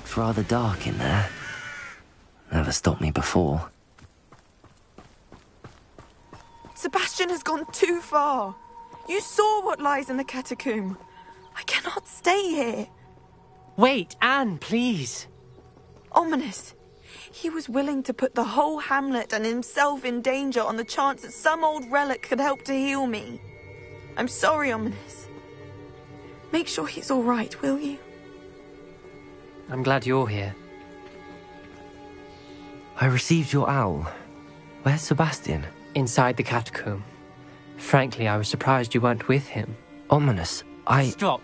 looked rather dark in there. Never stopped me before. Sebastian has gone too far. You saw what lies in the catacomb. I cannot stay here. Wait, Anne, please. Ominous. He was willing to put the whole hamlet and himself in danger on the chance that some old relic could help to heal me. I'm sorry, Ominous. Make sure he's all right, will you? I'm glad you're here. I received your owl. Where's Sebastian? Inside the catacomb. Frankly, I was surprised you weren't with him. Ominous, Stop.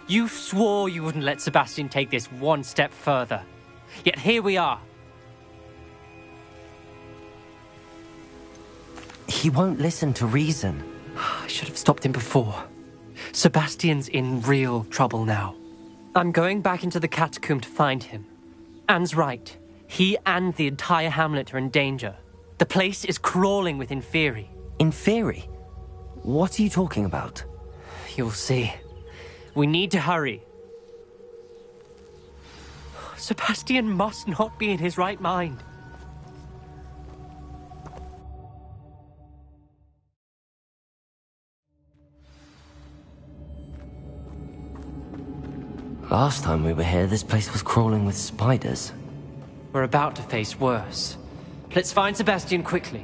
You swore you wouldn't let Sebastian take this one step further. Yet here we are. He won't listen to reason. I should have stopped him before. Sebastian's in real trouble now. I'm going back into the catacomb to find him. Anne's right. He and the entire hamlet are in danger. The place is crawling with Inferi. Inferi? What are you talking about? You'll see. We need to hurry. Sebastian must not be in his right mind. Last time we were here, this place was crawling with spiders. We're about to face worse. Let's find Sebastian quickly.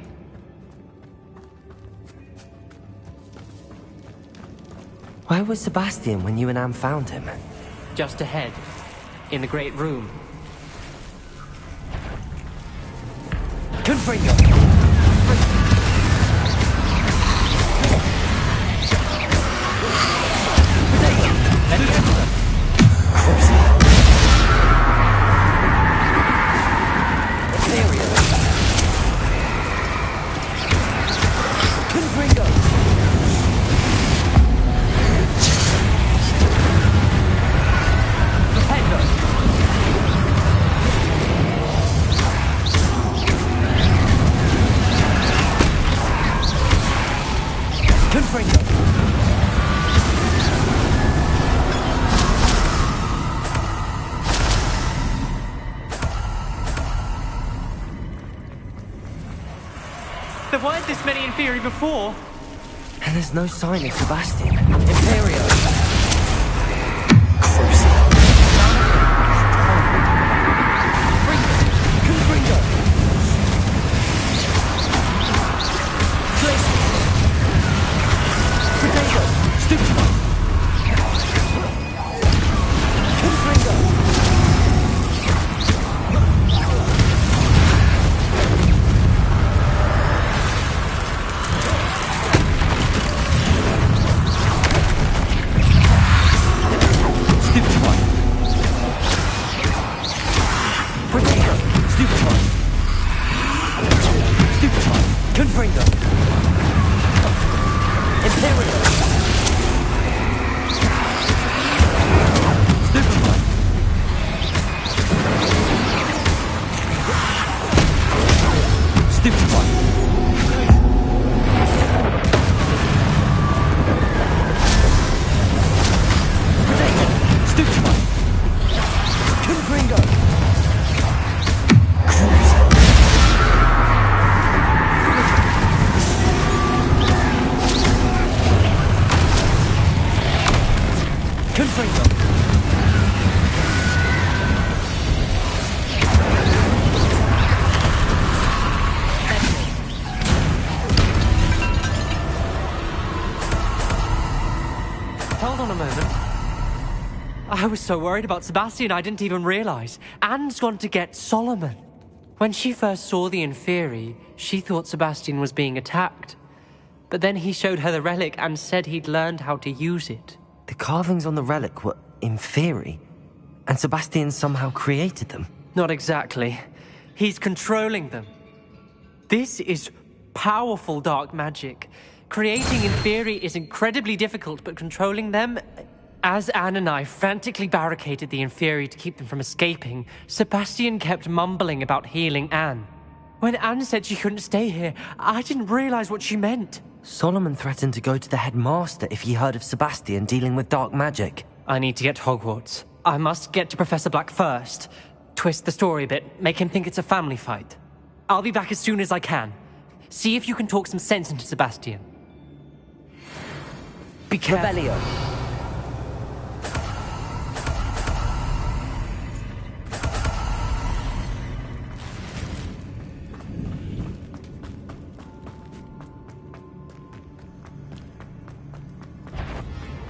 Where was Sebastian when you and Anne found him? Just ahead, in the Great Room. Confringo! There weren't this many Inferi before. And there's no sign of Sebastian. Imperio! Confringo! Place! Potato! Stupid! Confringo! Confringo! Imperial! Stupefy! Stupefy! Potato! Stupefy! Confringo! Confringo! Hold on a moment. I was so worried about Sebastian I didn't even realize. Anne's gone to get Solomon. When she first saw the Inferi, she thought Sebastian was being attacked. But then he showed her the relic and said he'd learned how to use it. The carvings on the relic were Inferi, and Sebastian somehow created them. Not exactly. He's controlling them. This is powerful dark magic. Creating Inferi is incredibly difficult, but controlling them... As Anne and I frantically barricaded the Inferi to keep them from escaping, Sebastian kept mumbling about healing Anne. When Anne said she couldn't stay here, I didn't realize what she meant. Solomon threatened to go to the headmaster if he heard of Sebastian dealing with dark magic. I need to get to Hogwarts. I must get to Professor Black first. Twist the story a bit, make him think it's a family fight. I'll be back as soon as I can. See if you can talk some sense into Sebastian. Be careful. Revelio.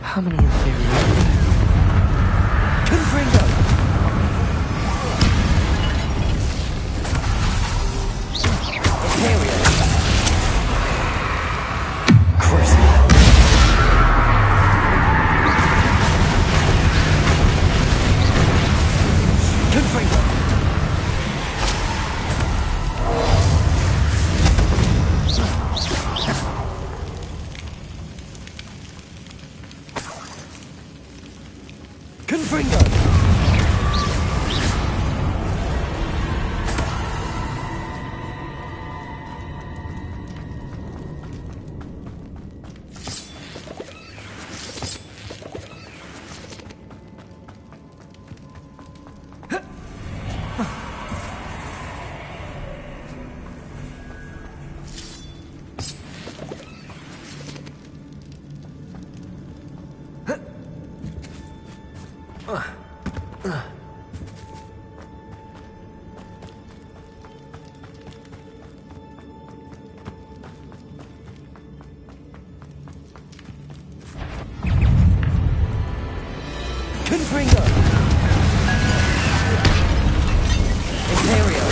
How many inferior? Confringo. Imperial. Crucible. Confringo. Confringo. Confringo. Imperial.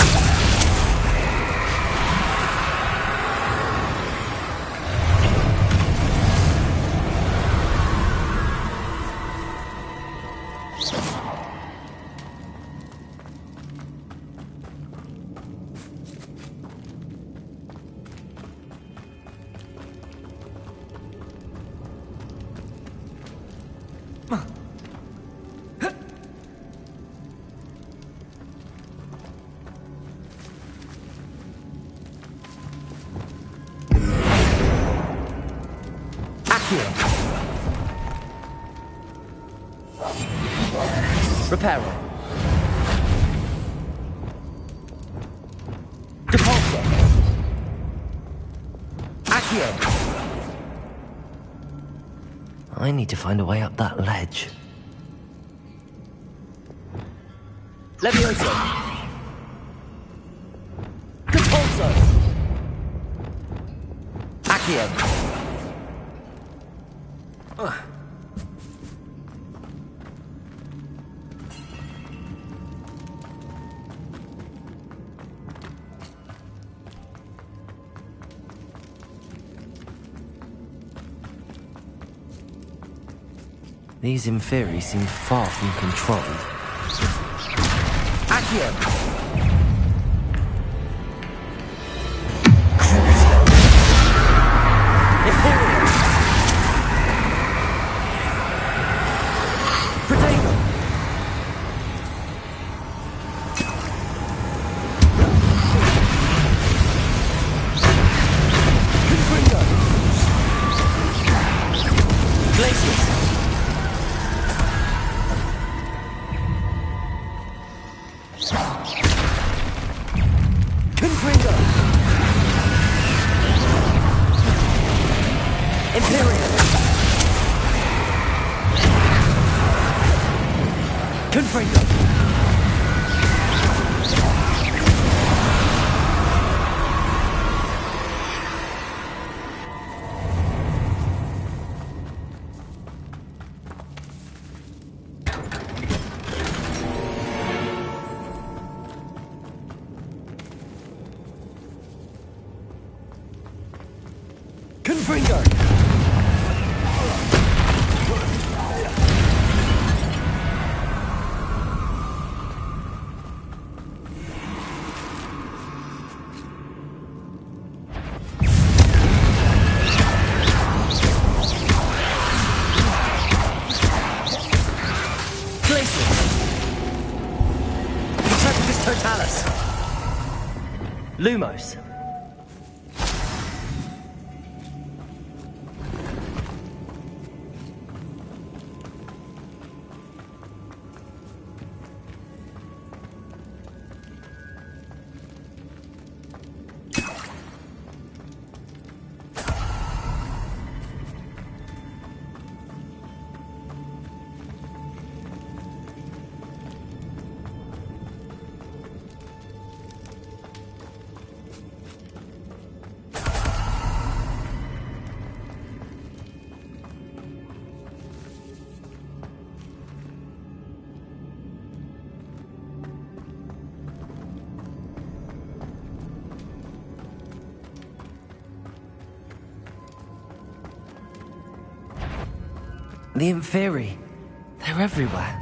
Reparo. Depulso. Accio. I need to find a way up that ledge. Levioso. Depulso. Accio. These inferi seem far from controlled. Accio. Imperial. Protego. Confringo. Glacius. Confringo. Imperial. Confringo. Confringo. Glacius. Interpretus Totalis. Lumos. The Inferi. They're everywhere.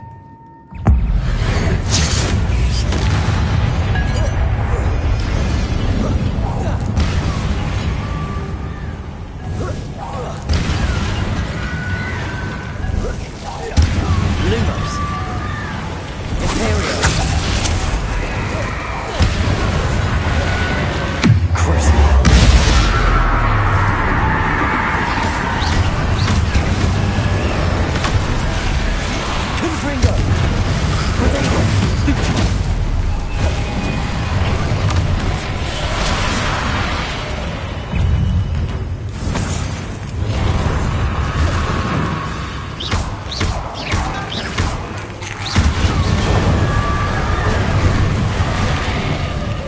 Lumos. Imperial. Crucible. Confringo! Potato! Stupid!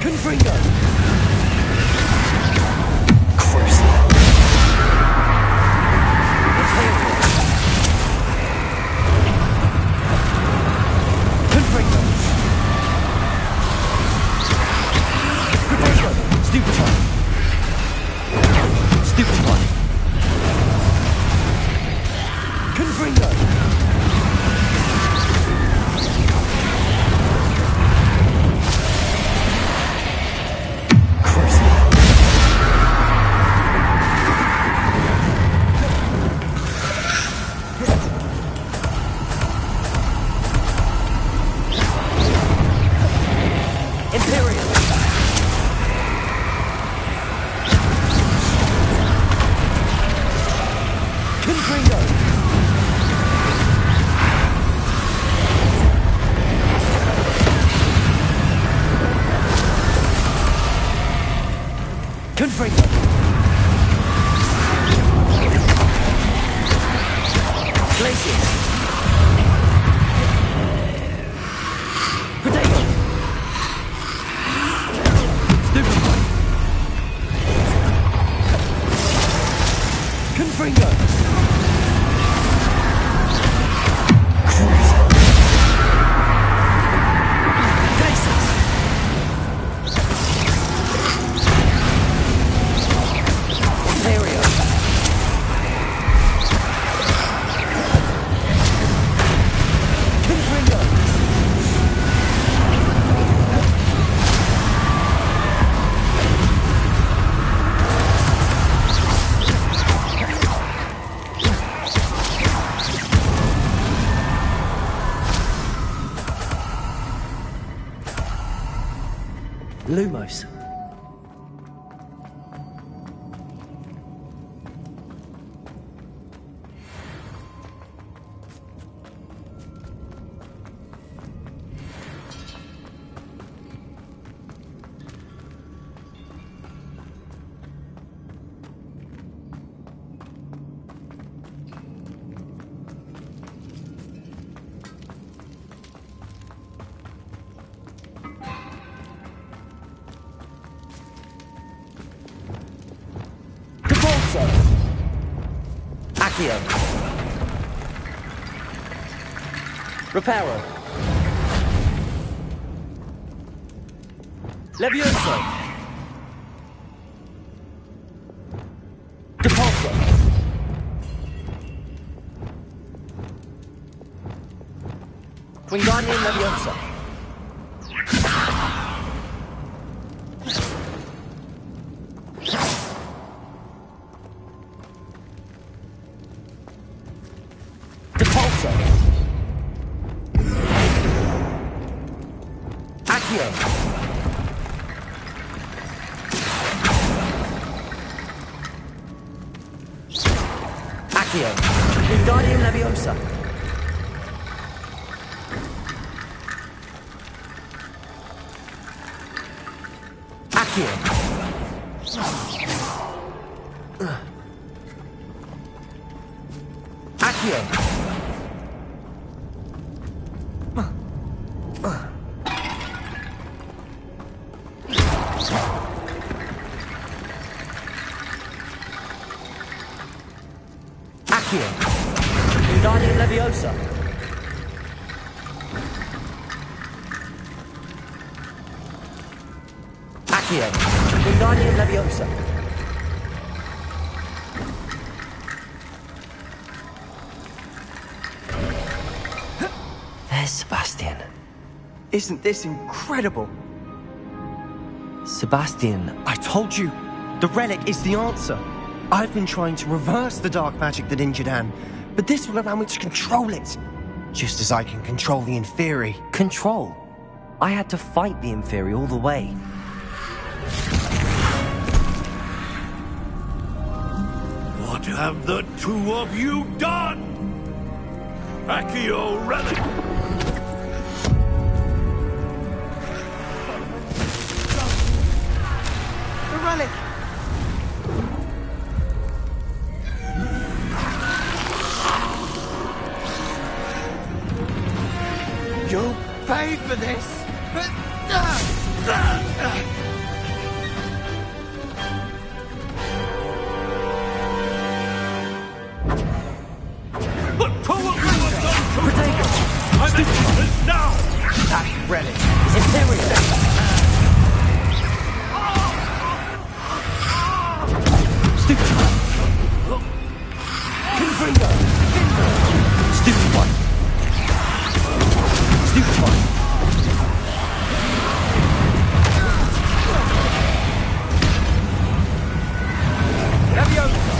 Confringo! Crucible. Imperial. Confringo! Potato! Stupefy! Stupefy! Confringo! Crucible. Imperial. Confringo! Confringo! Glacius. Potato! Stupefy! Confringo! Crucible. Glacius! Imperial. Confringo! Lumos. Capolso. Accio. Reparo. Levioso. Capolso. Wingardium Leviosa. Capolso. Accio. Accio. Wingardium Leviosa. Accio. Accio. Accio. Wingardium Leviosa. Accio. Wingardium Leviosa. Isn't this incredible? Sebastian, I told you, the relic is the answer. I've been trying to reverse the dark magic that injured Anne, but this will allow me to control it. Just as I can control the Inferi. control. I had to fight the Inferi all the way. What have the two of you done? Accio relic! The relic! You'll pay for this! But two of you have done too much! I'm this now! That relic! Imperial! Stupid one! Confringo! Stupid one! Stupid one! Leviosa!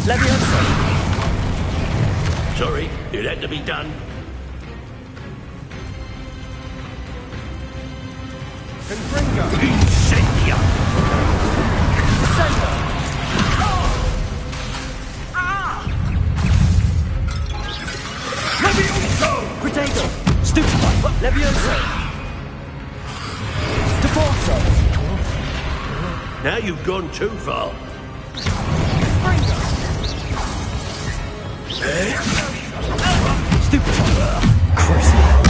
Leviosa! Sorry, it had to be done. Confringo! Incendia! Descendo! Levioso! Protego! Stupid one! Leviosa! Deporso! Now you've gone too far. Confringo! Stupid one! Crucial!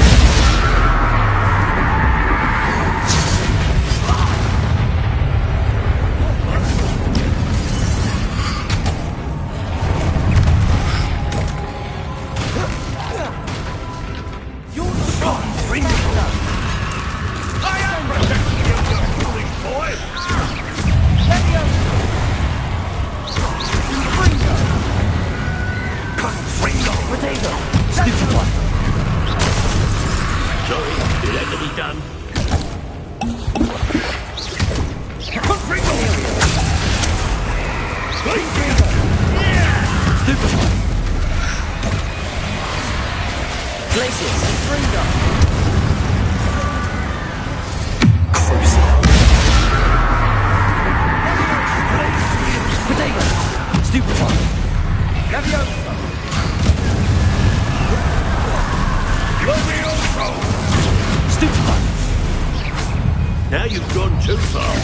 Now you've gone too far.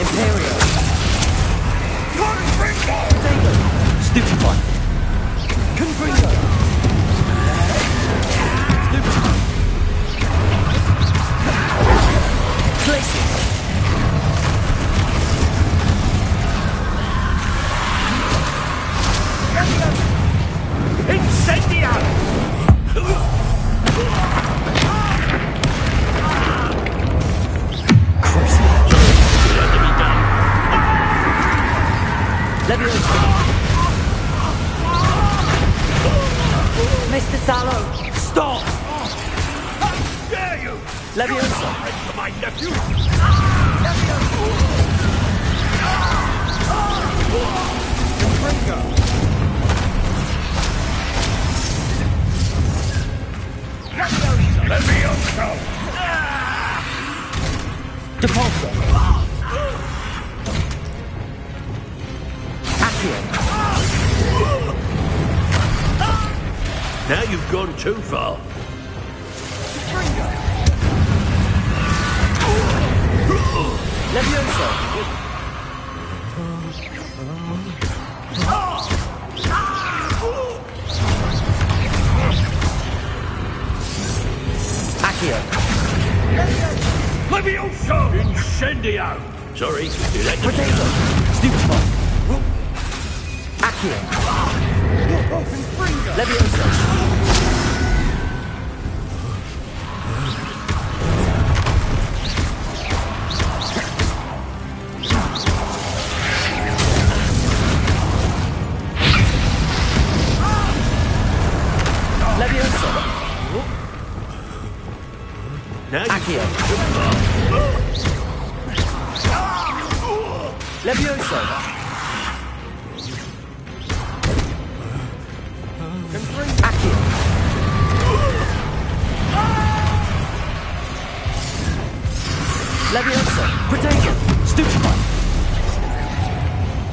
Imperial! Confringo! Stupid one! Confringo! Stupid one! Places! Incendia! Leviosa! Mr. Sallow! Stop! How dare you! Leviosa! To my nephew! Confringo! Levioso! Depulso! Now you've gone too far. Leviosa! Accio! Levioso! Incendio! Sorry, it had to be Potato! done. Stupid one! Accio! Leviosa! Leviosa. Now Accio. Leviosa. Accio. Leviosa. Protego. Stupefy.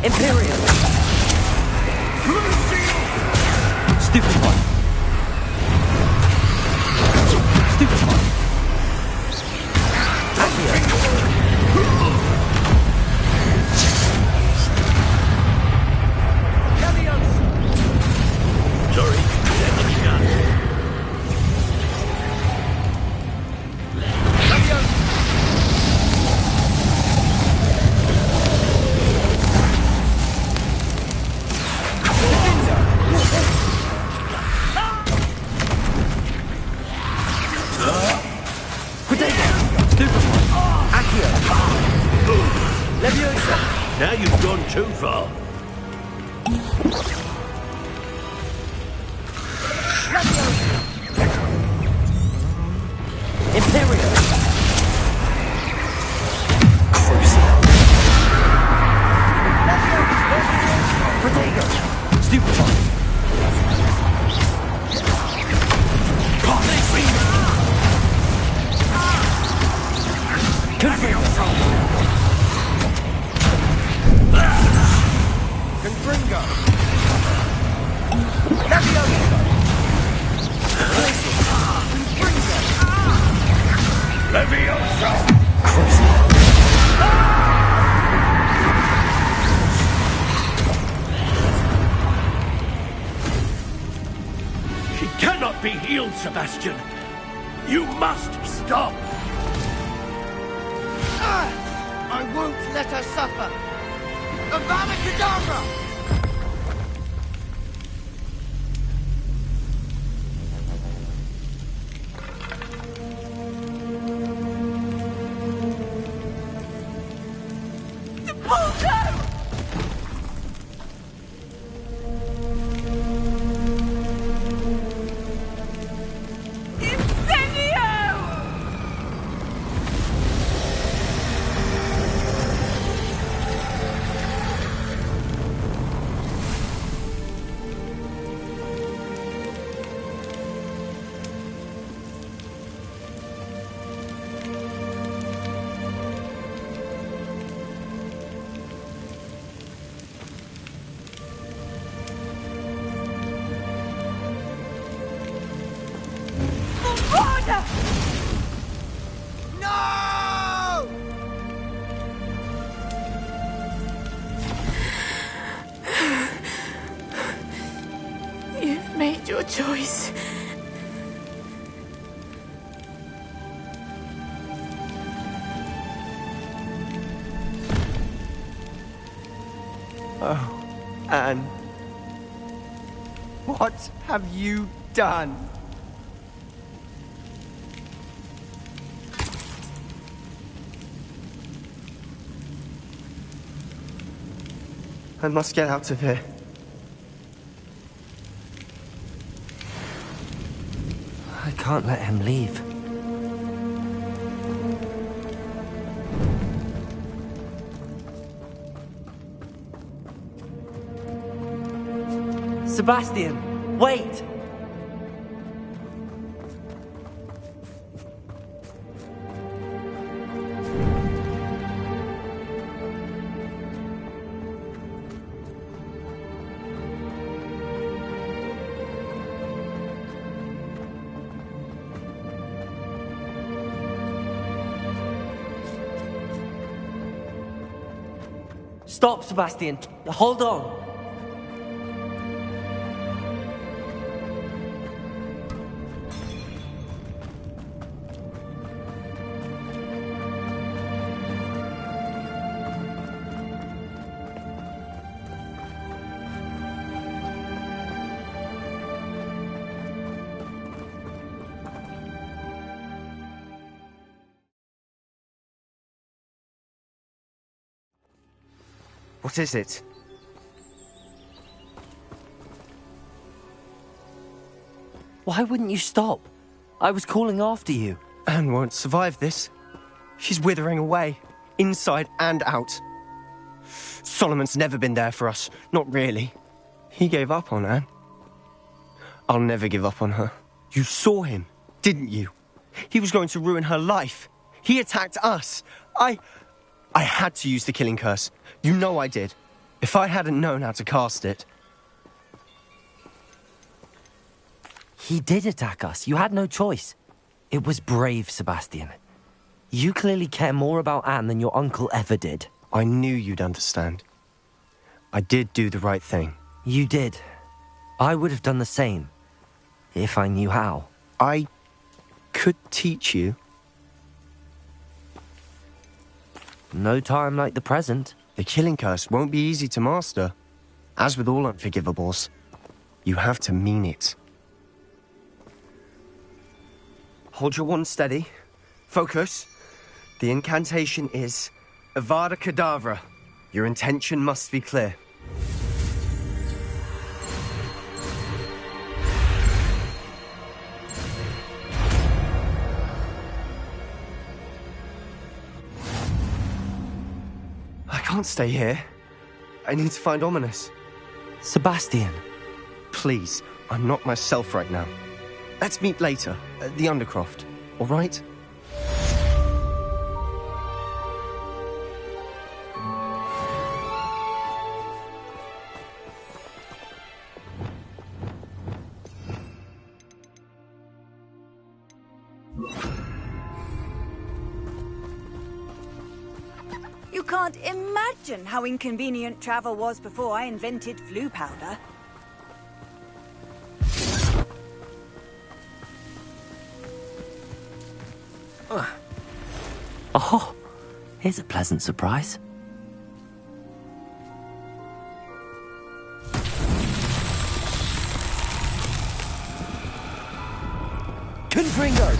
Imperium. Stupefy. Stupefy. Accio. sorry, let me go. Leviosa. Now you've gone too far. Imperium. Protego. Stupefy. Confringo. Leviosa! She cannot be healed, Sebastian. You must stop. I won't let her suffer! Avada kedavra! No! You've made your choice. Oh, Anne. What have you done? I must get out of here. I can't let him leave. Sebastian, wait! Stop, Sebastian. Hold on. What is it? Why wouldn't you stop? I was calling after you. Anne won't survive this. She's withering away, inside and out. Solomon's never been there for us, not really. He gave up on Anne. I'll never give up on her. You saw him, didn't you? He was going to ruin her life. He attacked us. I had to use the killing curse. You know I did. If I hadn't known how to cast it... He did attack us. You had no choice. It was brave, Sebastian. You clearly care more about Anne than your uncle ever did. I knew you'd understand. I did do the right thing. You did. I would have done the same, if I knew how. I could teach you. No time like the present. The killing curse won't be easy to master. As with all unforgivables, you have to mean it. Hold your wand steady. Focus. The incantation is avada kedavra. Your intention must be clear. I can't stay here. I need to find Ominous. Sebastian. Please, I'm not myself right now. Let's meet later, at the Undercroft, all right? You can't imagine how inconvenient travel was before I invented flu powder. Oh, here's a pleasant surprise. Confringo!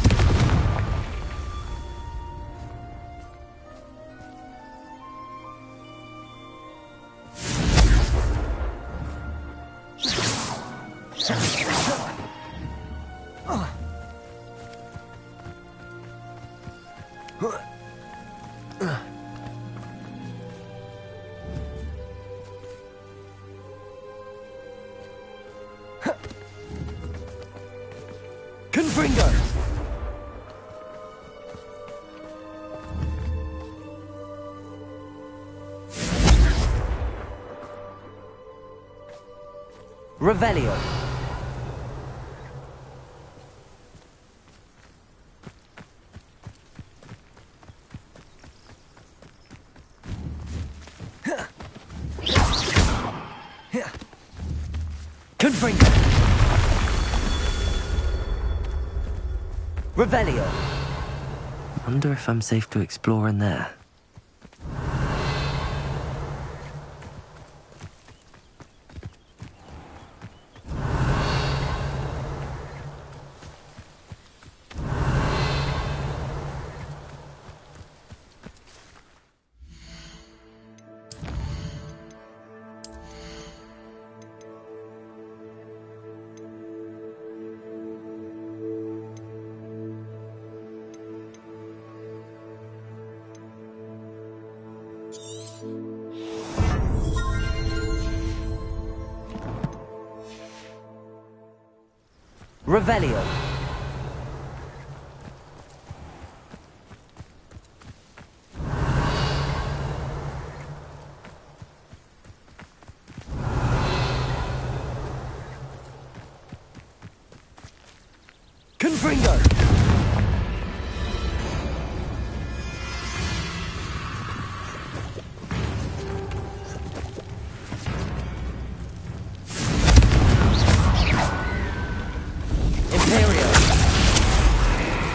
Confringo! Revelio. Confringo! Revelio. Wonder if I'm safe to explore in there. Revelio. Confringo!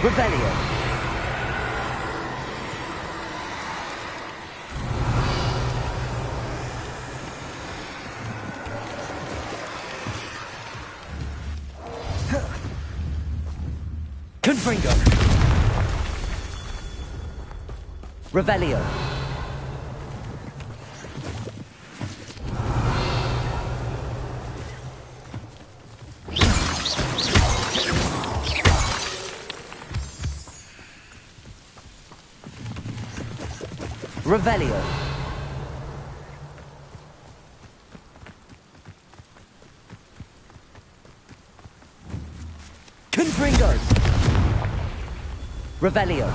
Revelio. Confringo! Revelio. Revelio. Confringo. Revelio.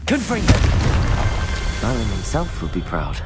Confringo. Merlin himself would be proud.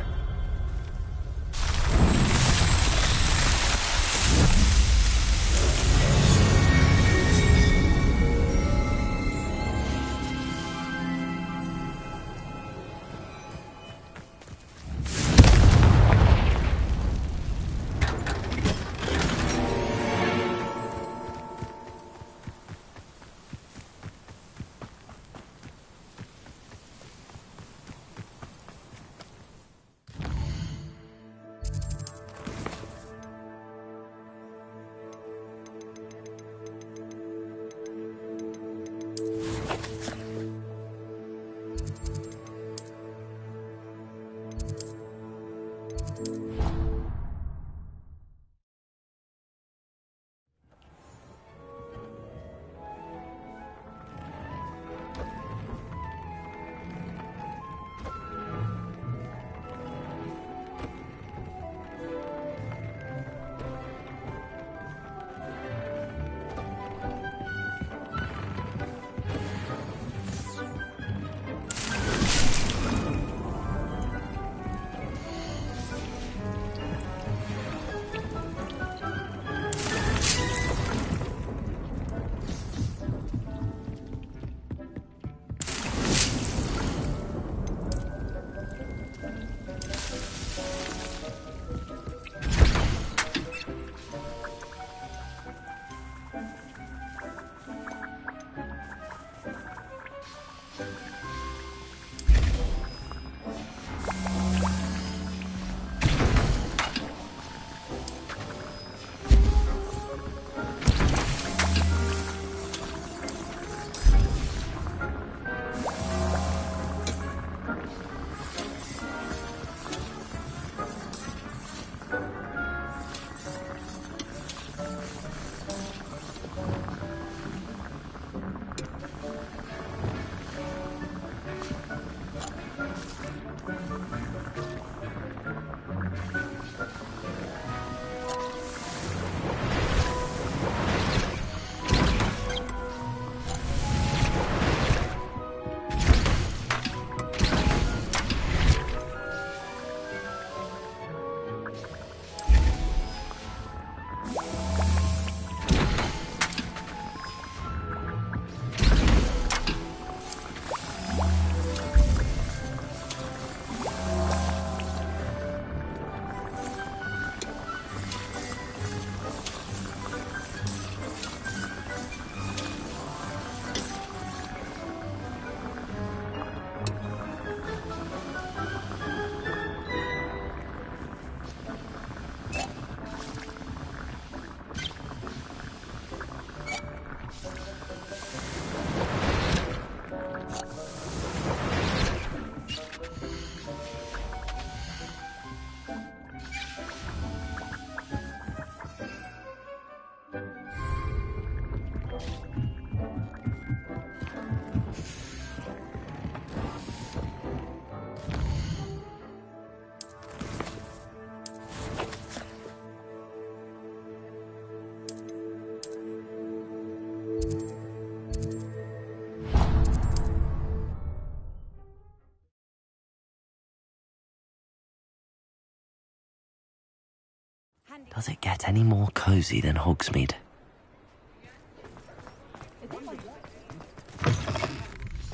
Does it get any more cozy than Hogsmeade?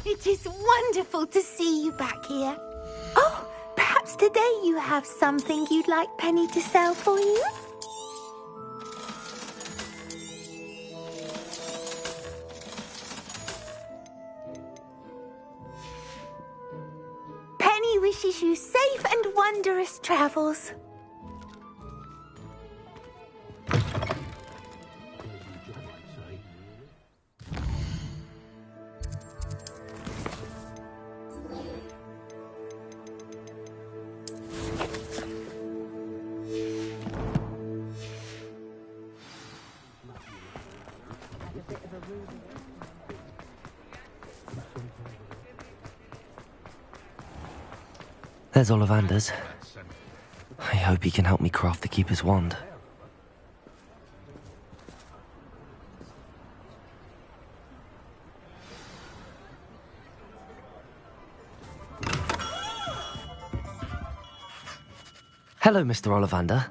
It is wonderful to see you back here. Oh, perhaps today you have something you'd like Penny to sell for you? Penny wishes you safe and wondrous travels. There's Ollivander's. I hope he can help me craft the Keeper's wand. Hello, Mr. Ollivander.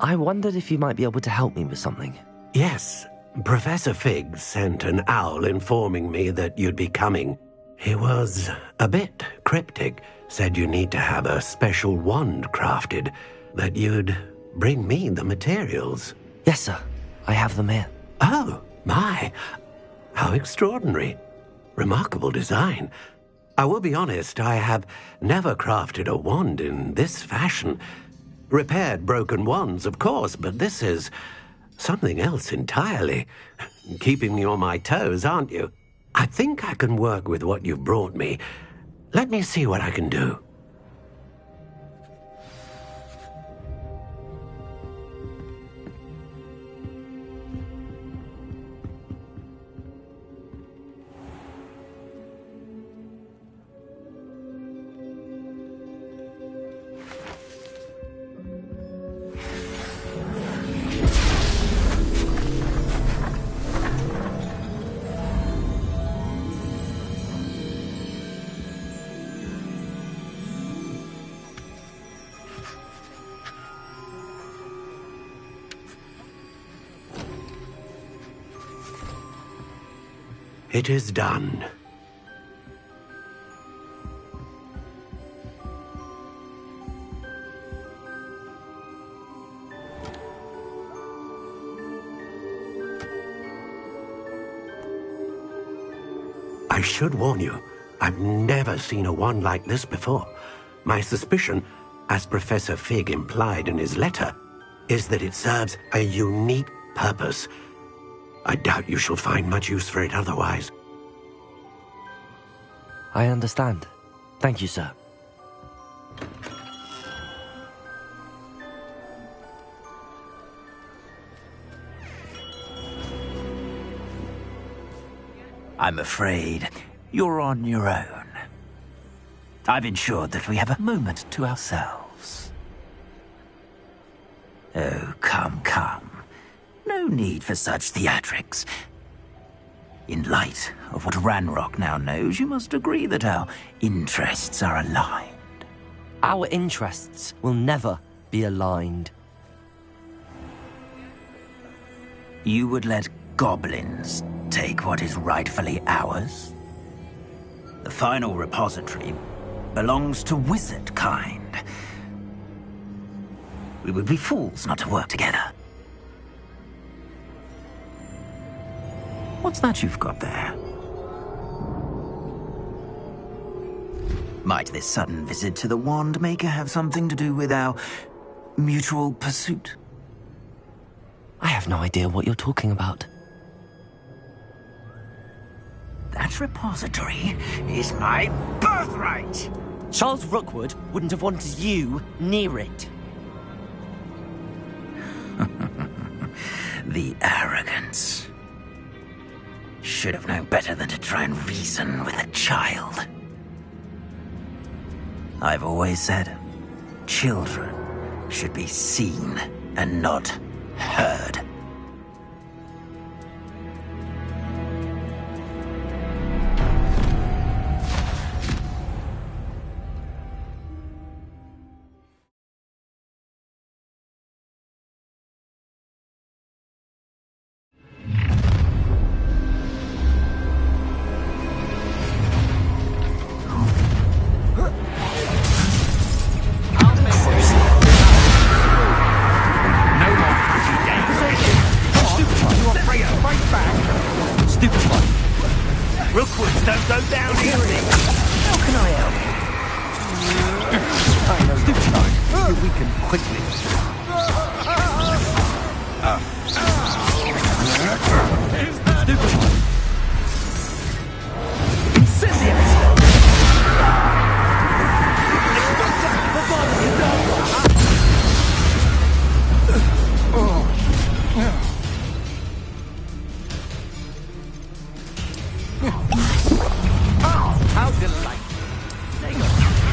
I wondered if you might be able to help me with something. Yes, Professor Fig sent an owl informing me that you'd be coming. He was a bit cryptic, said you need to have a special wand crafted, that you'd bring me the materials. Yes, sir. I have them here. Oh, my. How extraordinary. Remarkable design. I will be honest, I have never crafted a wand in this fashion. Repaired broken wands, of course, but this is something else entirely. Keeping me on my toes, aren't you? I think I can work with what you've brought me. Let me see what I can do. It is done. I should warn you, I've never seen a wand like this before. My suspicion, as Professor Fig implied in his letter, is that it serves a unique purpose. I doubt you shall find much use for it otherwise. I understand. Thank you, sir. I'm afraid you're on your own. I've ensured that we have a moment to ourselves. Oh, come, come. No need for such theatrics. In light of what Ranrock now knows, you must agree that our interests are aligned. Our interests will never be aligned. You would let goblins take what is rightfully ours? The final repository belongs to wizard kind. We would be fools not to work together. What's that you've got there? Might this sudden visit to the Wand Maker have something to do with our mutual pursuit? I have no idea what you're talking about. That repository is my birthright! Charles Rookwood wouldn't have wanted you near it. The arrogance. Should have known better than to try and reason with a child. I've always said, children should be seen and not heard.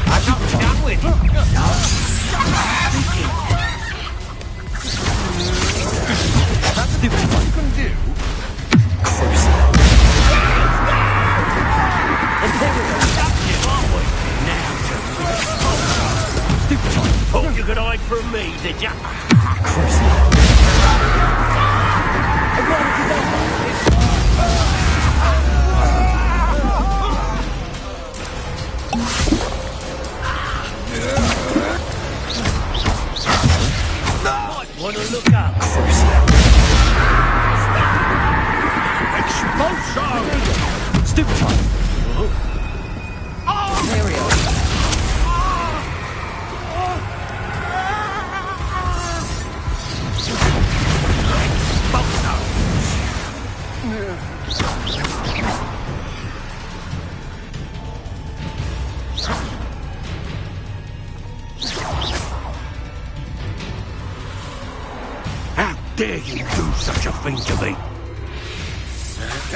I'm not done with you. do such a thing to me?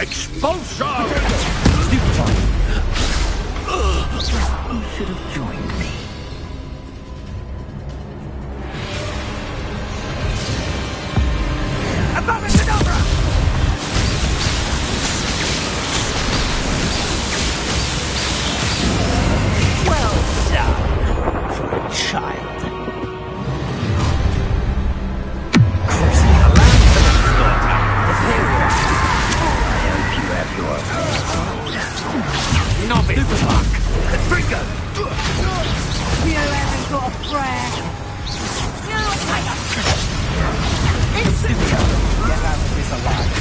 Expulsion! You should have joined me. Avada kedavra! Well done for a child. Crossing the land for the slaughter. I hope you have your novice luck. Trigger! You haven't got a prayer. Get out of this alive.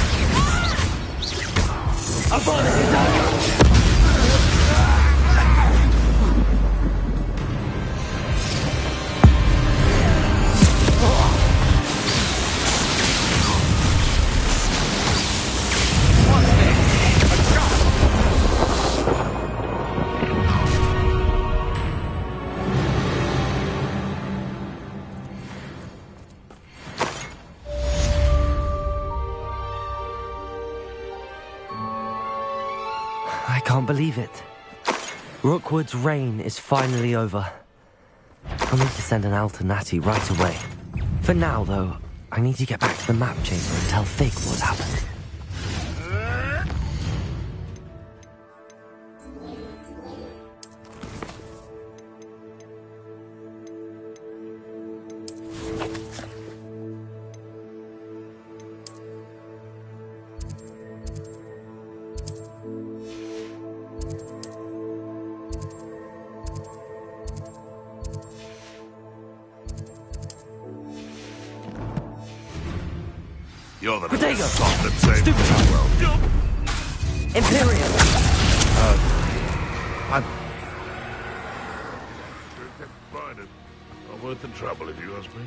Avada kedavra! I can't believe it. Rookwood's reign is finally over. I'll need to send an owl to Natty right away. For now, though, I need to get back to the map chamber and tell Fig what happened. You're the Protego! soft that saved the world. Imperium! I'm... Find it. Not worth the trouble, if you ask me.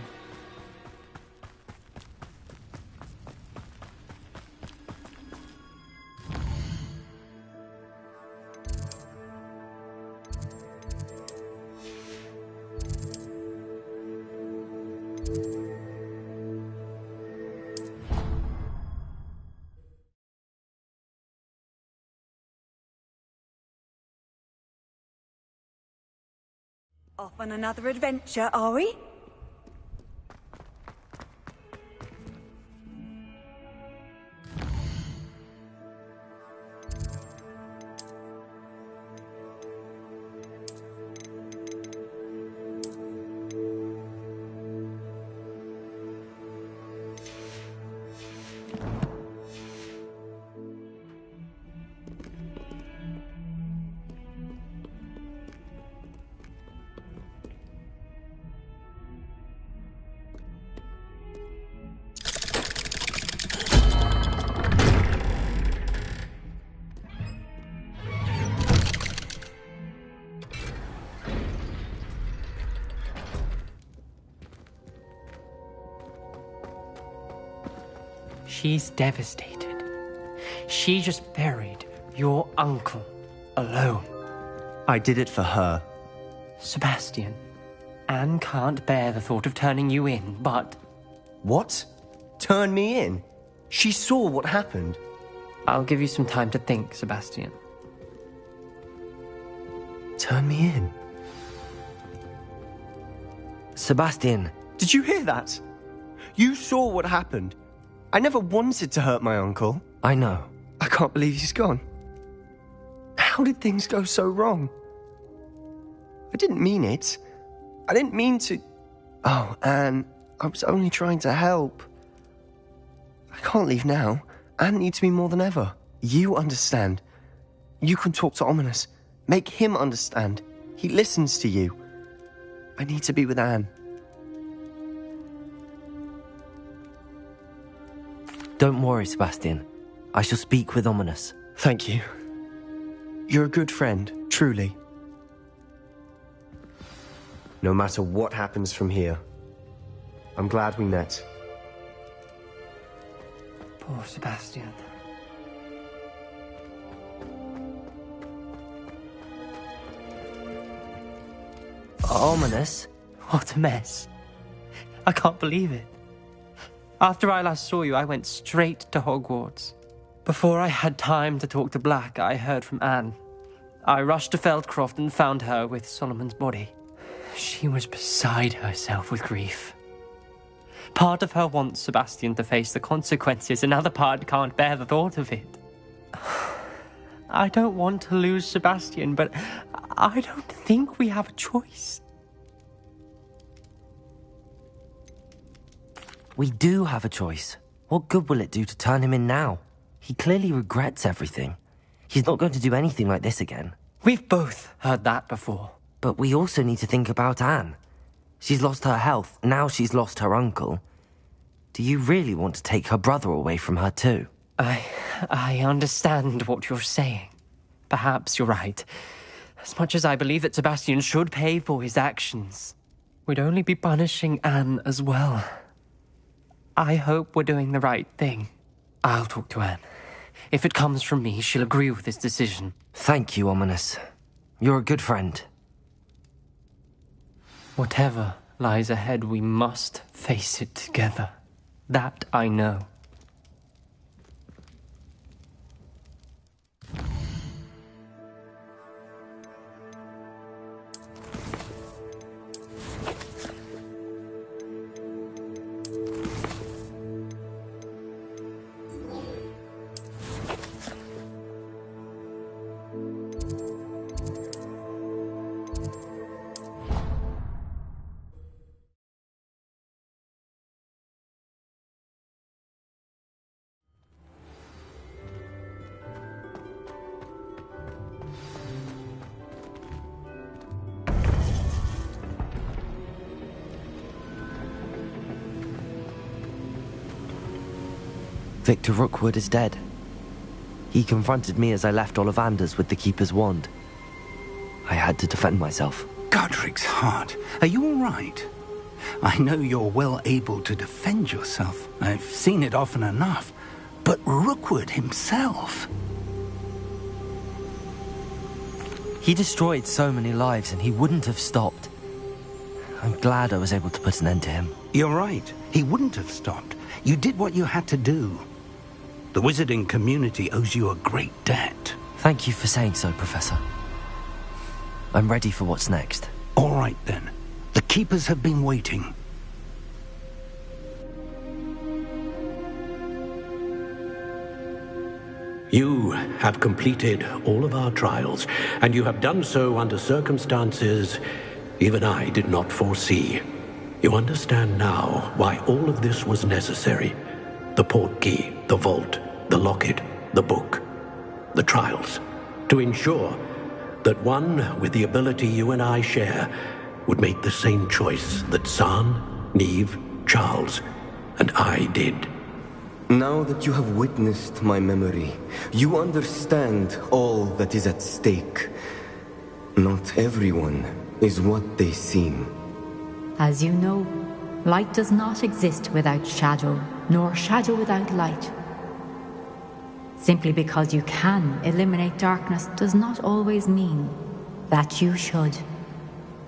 Off on another adventure, are we? She's devastated. She just buried your uncle alone. I did it for her. Sebastian, Anne can't bear the thought of turning you in, but... What? Turn me in? She saw what happened. I'll give you some time to think, Sebastian. Turn me in? Sebastian! Did you hear that? You saw what happened. I never wanted to hurt my uncle. I know. I can't believe he's gone. How did things go so wrong? I didn't mean it. I didn't mean to... Oh, Anne, I was only trying to help. I can't leave now. Anne needs me more than ever. You understand. You can talk to Ominous. Make him understand. He listens to you. I need to be with Anne. Don't worry, Sebastian. I shall speak with Ominous. Thank you. You're a good friend, truly. No matter what happens from here, I'm glad we met. Poor Sebastian. Ominous? What a mess. I can't believe it. After I last saw you, I went straight to Hogwarts. Before I had time to talk to Black, I heard from Anne. I rushed to Feldcroft and found her with Solomon's body. She was beside herself with grief. Part of her wants Sebastian to face the consequences, another part can't bear the thought of it. I don't want to lose Sebastian, but I don't think we have a choice. We do have a choice. What good will it do to turn him in now? He clearly regrets everything. He's not going to do anything like this again. We've both heard that before. But we also need to think about Anne. She's lost her health, now she's lost her uncle. Do you really want to take her brother away from her too? I understand what you're saying. Perhaps you're right. As much as I believe that Sebastian should pay for his actions, we'd only be punishing Anne as well. I hope we're doing the right thing. I'll talk to Anne. If it comes from me, she'll agree with this decision. Thank you, Ominous. You're a good friend. Whatever lies ahead, we must face it together. That I know. Victor Rookwood is dead. He confronted me as I left Ollivanders with the Keeper's wand. I had to defend myself. Godric's heart, are you all right? I know you're well able to defend yourself. I've seen it often enough. But Rookwood himself... He destroyed so many lives and he wouldn't have stopped. I'm glad I was able to put an end to him. You're right. He wouldn't have stopped. You did what you had to do. The wizarding community owes you a great debt. Thank you for saying so, Professor. I'm ready for what's next. All right, then. The Keepers have been waiting. You have completed all of our trials, and you have done so under circumstances even I did not foresee. You understand now why all of this was necessary. The portkey, the vault, the locket, the book, the trials. To ensure that one with the ability you and I share would make the same choice that San, Neve, Charles, and I did. Now that you have witnessed my memory, you understand all that is at stake. Not everyone is what they seem. As you know, light does not exist without shadow, nor shadow without light. Simply because you can eliminate darkness does not always mean that you should.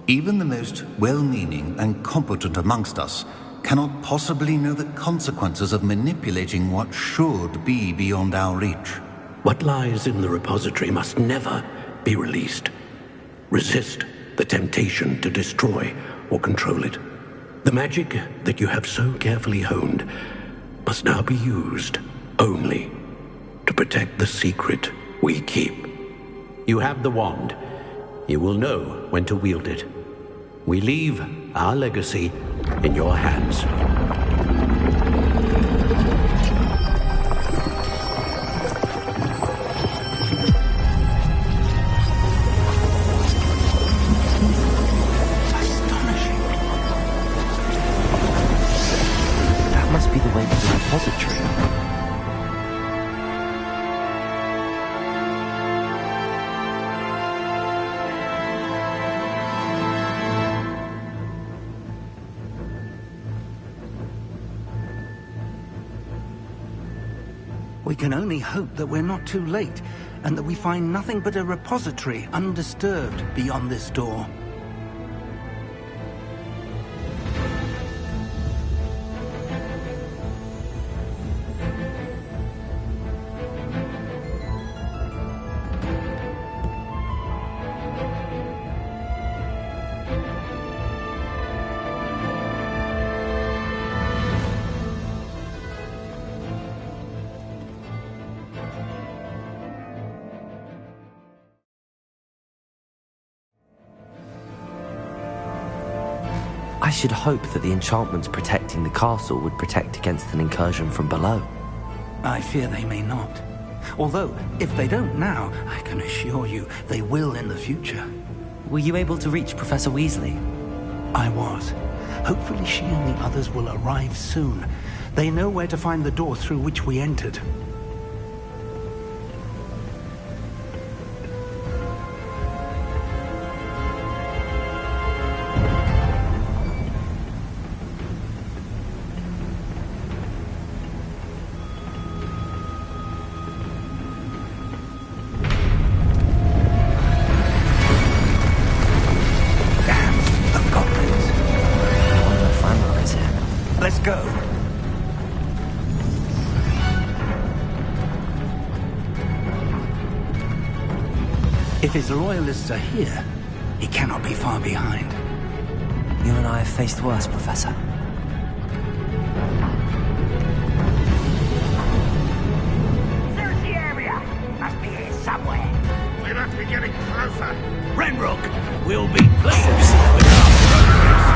Even the most well-meaning and competent amongst us cannot possibly know the consequences of manipulating what should be beyond our reach. What lies in the repository must never be released. Resist the temptation to destroy or control it. The magic that you have so carefully honed must now be used only to protect the secret we keep. You have the wand. You will know when to wield it. We leave our legacy in your hands. That must be the way to the repository. We can only hope that we're not too late, and that we find nothing but a repository undisturbed beyond this door. I should hope that the enchantments protecting the castle would protect against an incursion from below. I fear they may not. Although, if they don't now, I can assure you they will in the future. Were you able to reach Professor Weasley? I was. Hopefully she and the others will arrive soon. They know where to find the door through which we entered. Let's go. If his loyalists are here, he cannot be far behind. You and I have faced worse, Professor. Search the area. Must be here somewhere. We must be getting closer. Renrook will be pleased with our progress.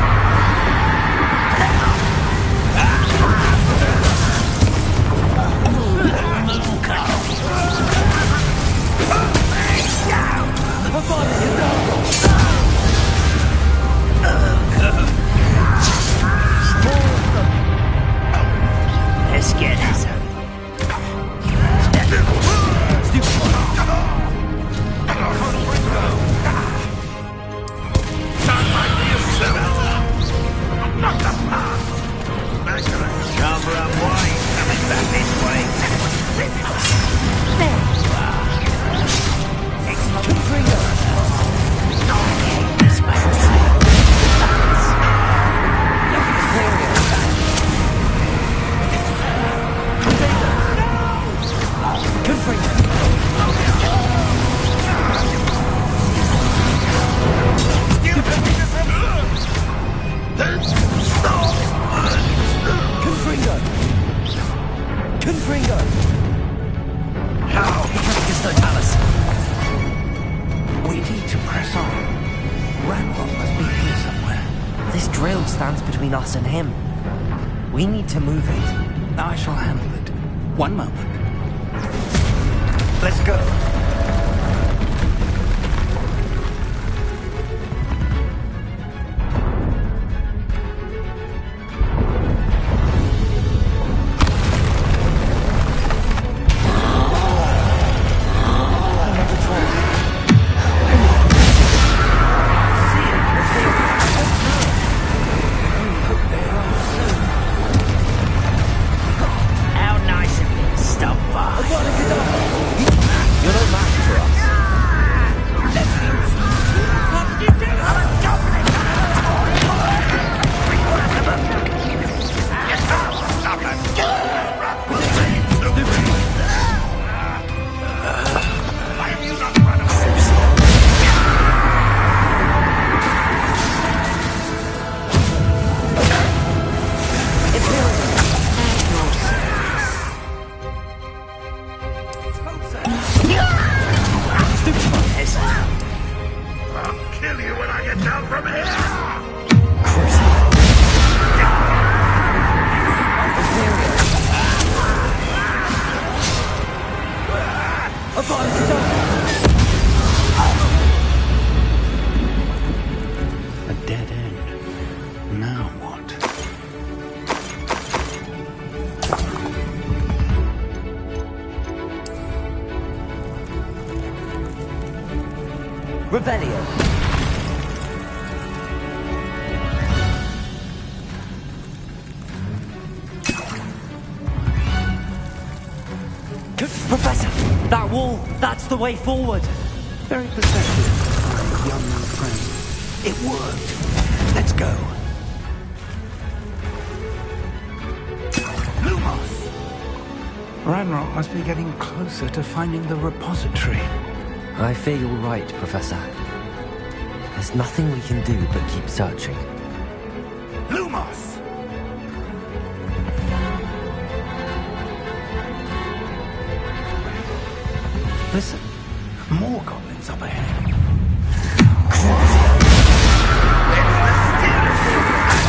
Let's get this. Cover up wide, coming back this way. There you are. Excellent freedom. This way. Good for you. Confringo! How? It's the Talus. We need to press on. Ranrock must be here somewhere. This drill stands between us and him. We need to move it. I shall handle it. One moment. Let's go. How nice of you to stop by. You're no match for us. I'll kill you when I get down from here. A dead end. Now what? Revelio. Professor, that wall, that's the way forward. Very perceptive, my young friend. It worked. Let's go. Lumos! Ranrock must be getting closer to finding the repository. I fear you're right, Professor. There's nothing we can do but keep searching. Lumos! Listen, more goblins up ahead. It's the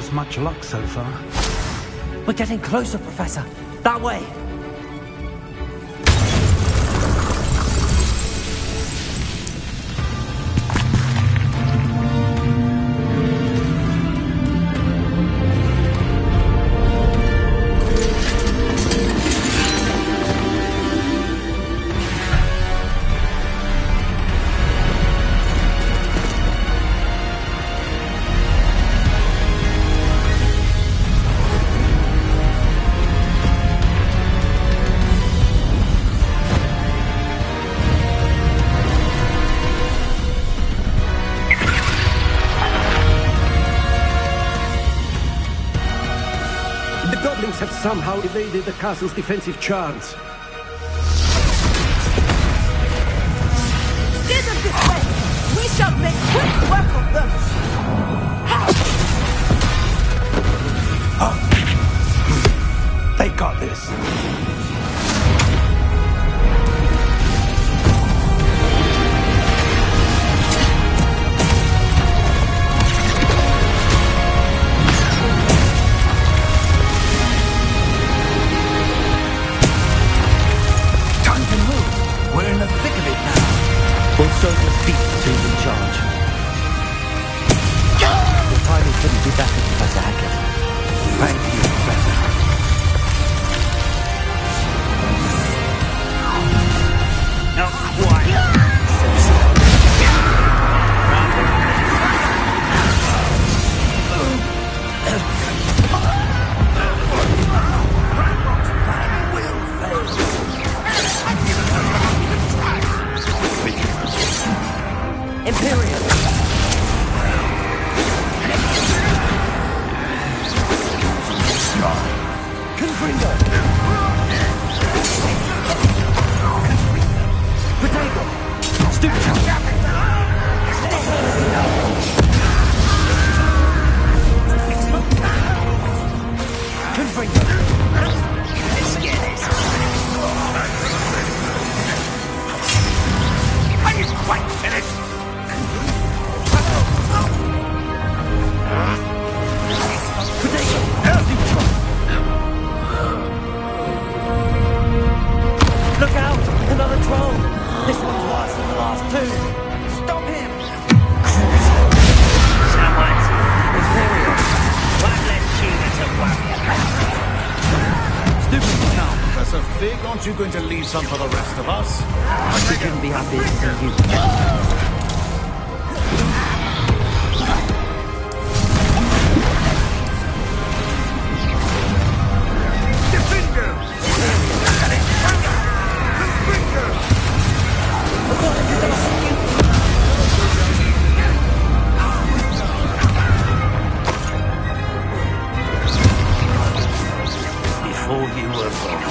us much luck so far. We're getting closer, Professor. That way. Have somehow evaded the castle's defensive charms. Steer them this way! We shall make quick work of them! They got this. We'll Soviets beat the two in charge. Your timing couldn't be better, Professor Hackett. Thank you, Professor. Not quite. Imperial! Confringo! Potato! Stupid! Confringo! Let's get this. Are you quite finished? Look out! Another troll! This one's worse than the last two! Stop him! Someone's Imperial. One less human to worry about. Stupid! Now, Professor Fig, aren't you going to leave some for the rest of us? We couldn't be happy to see you. Before you were born.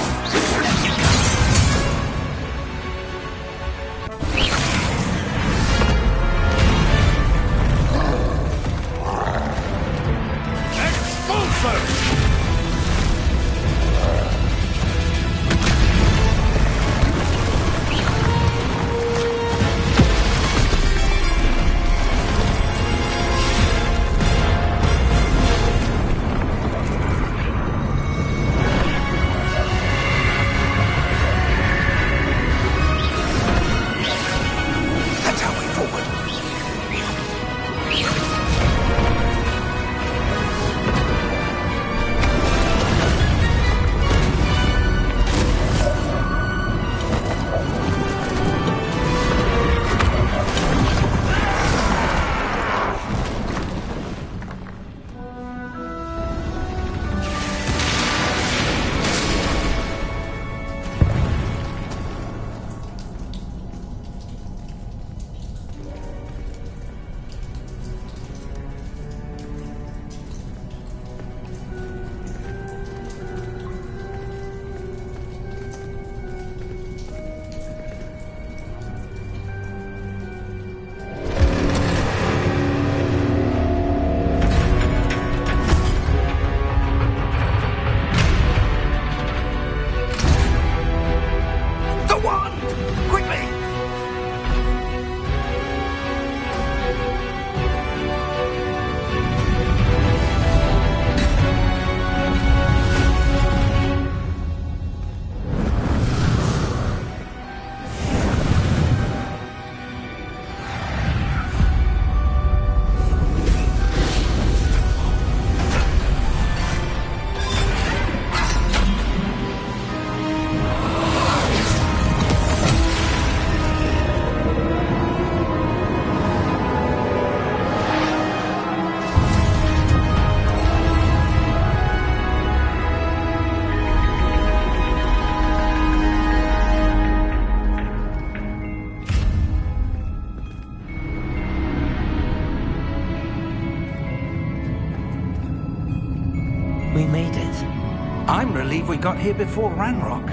believe we got here before Ranrock.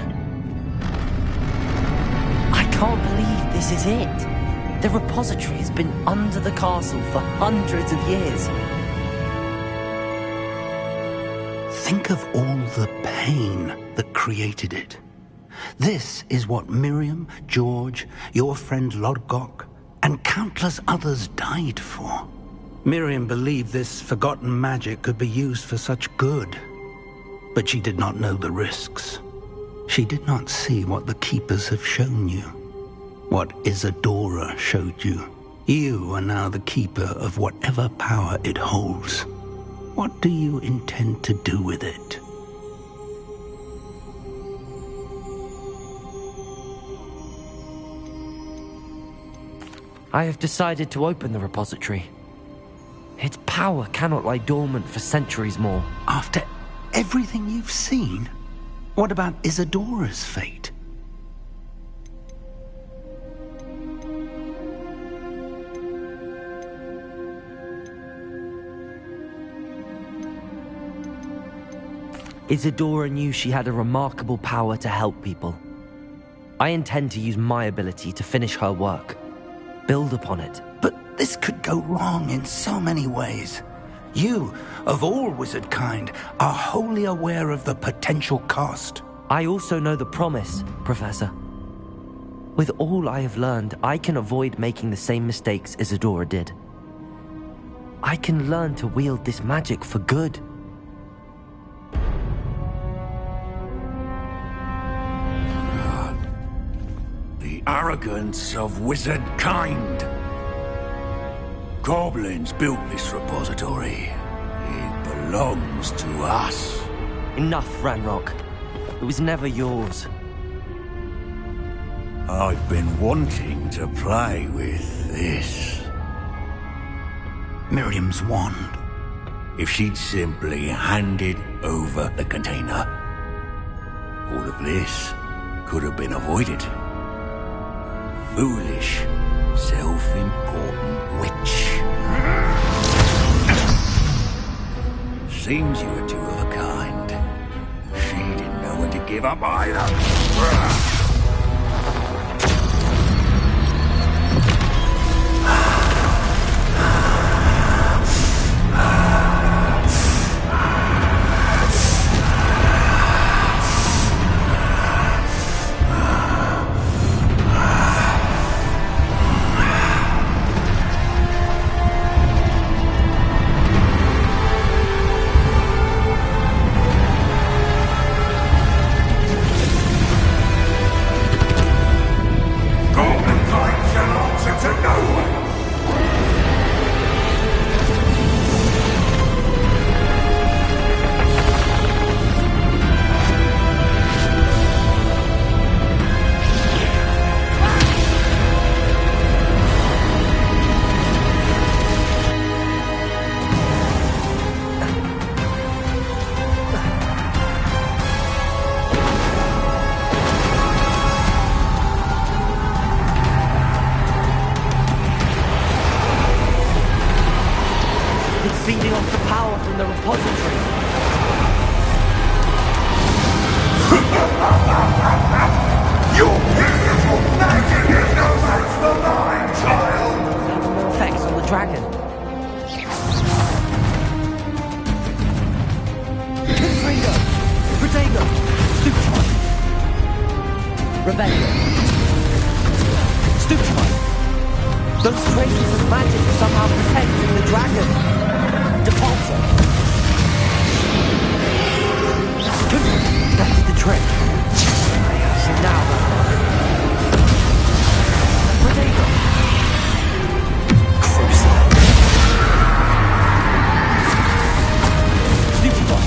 I can't believe this is it. The repository has been under the castle for hundreds of years. Think of all the pain that created it. This is what Miriam, George, your friend Lodgok, and countless others died for. Miriam believed this forgotten magic could be used for such good. But she did not know the risks. She did not see what the Keepers have shown you. What Isadora showed you. You are now the Keeper of whatever power it holds. What do you intend to do with it? I have decided to open the repository. Its power cannot lie dormant for centuries more. After everything you've seen? What about Isadora's fate? Isadora knew she had a remarkable power to help people. I intend to use my ability to finish her work. Build upon it. But this could go wrong in so many ways. You, of all wizard kind, are wholly aware of the potential cost. I also know the promise, Professor. With all I have learned, I can avoid making the same mistakes Isadora did. I can learn to wield this magic for good. The arrogance of wizard kind. Goblins built this repository. It belongs to us. Enough, Ranrock. It was never yours. I've been wanting to play with this. Miriam's wand. If she'd simply handed over the container, all of this could have been avoided. Foolish, self-important witch. Seems you were two of a kind. She didn't know when to give up either. Feeding off the power from the repository. Your beautiful magic is no match for mine, child! Having no effects on the dragon. Confringo! Protego! Stupefy! Rebellion! Stupefy! Those traces of magic are somehow protecting the dragon! Depulsor! That did the trick. So now Protego! Crucible! Stupefy!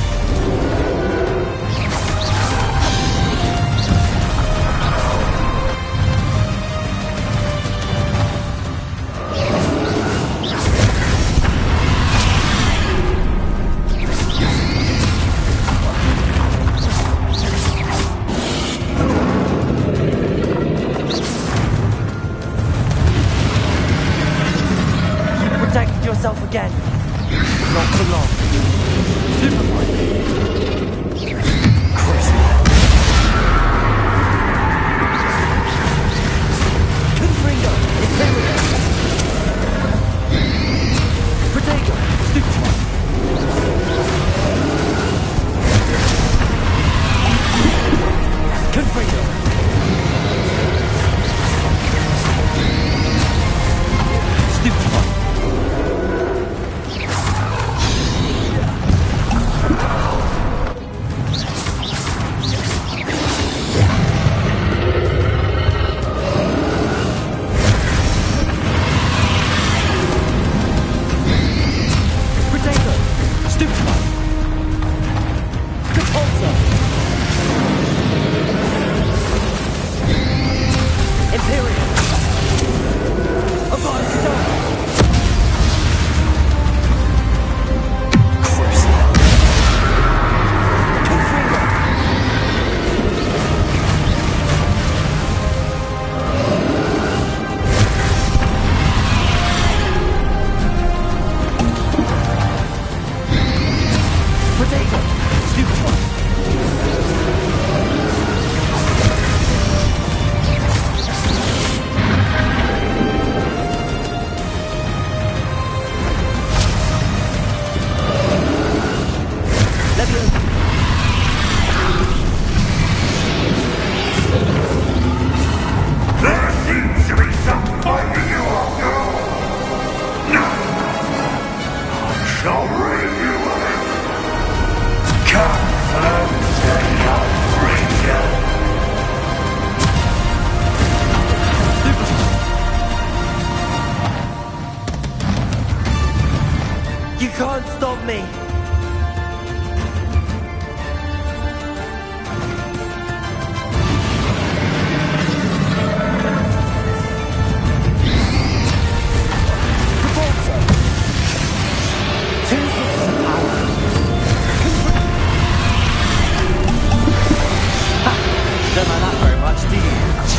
Again. Not for long. Superfly. Crucible. stop me! Don't like that very much, do you?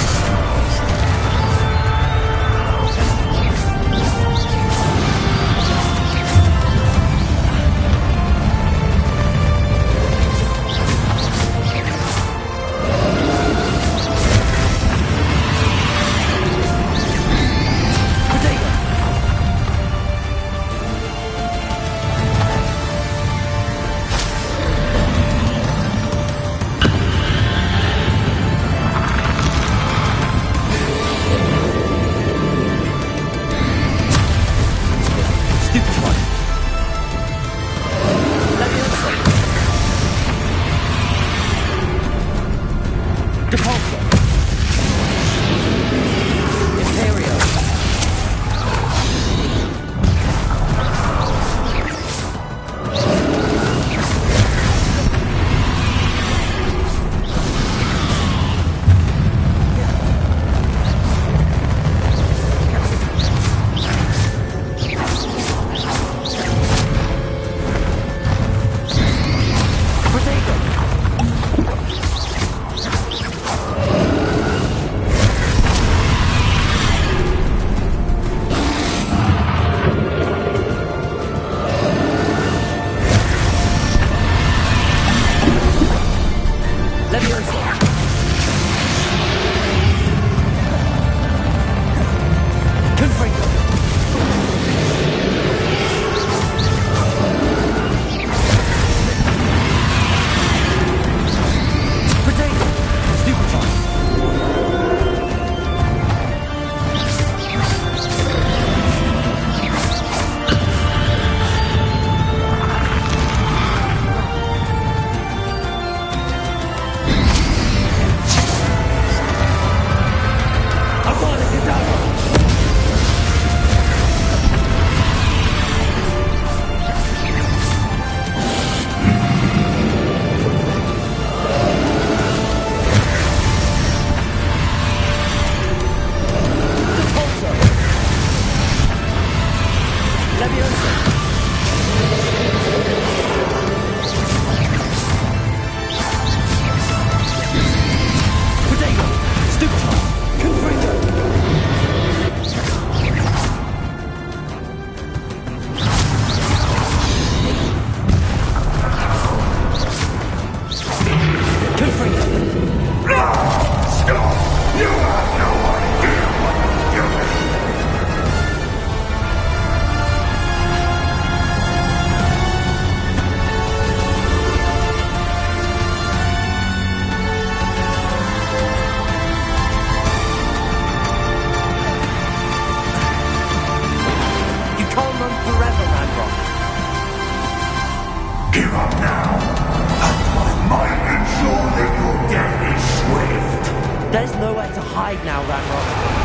There's nowhere to hide now, Ranrock.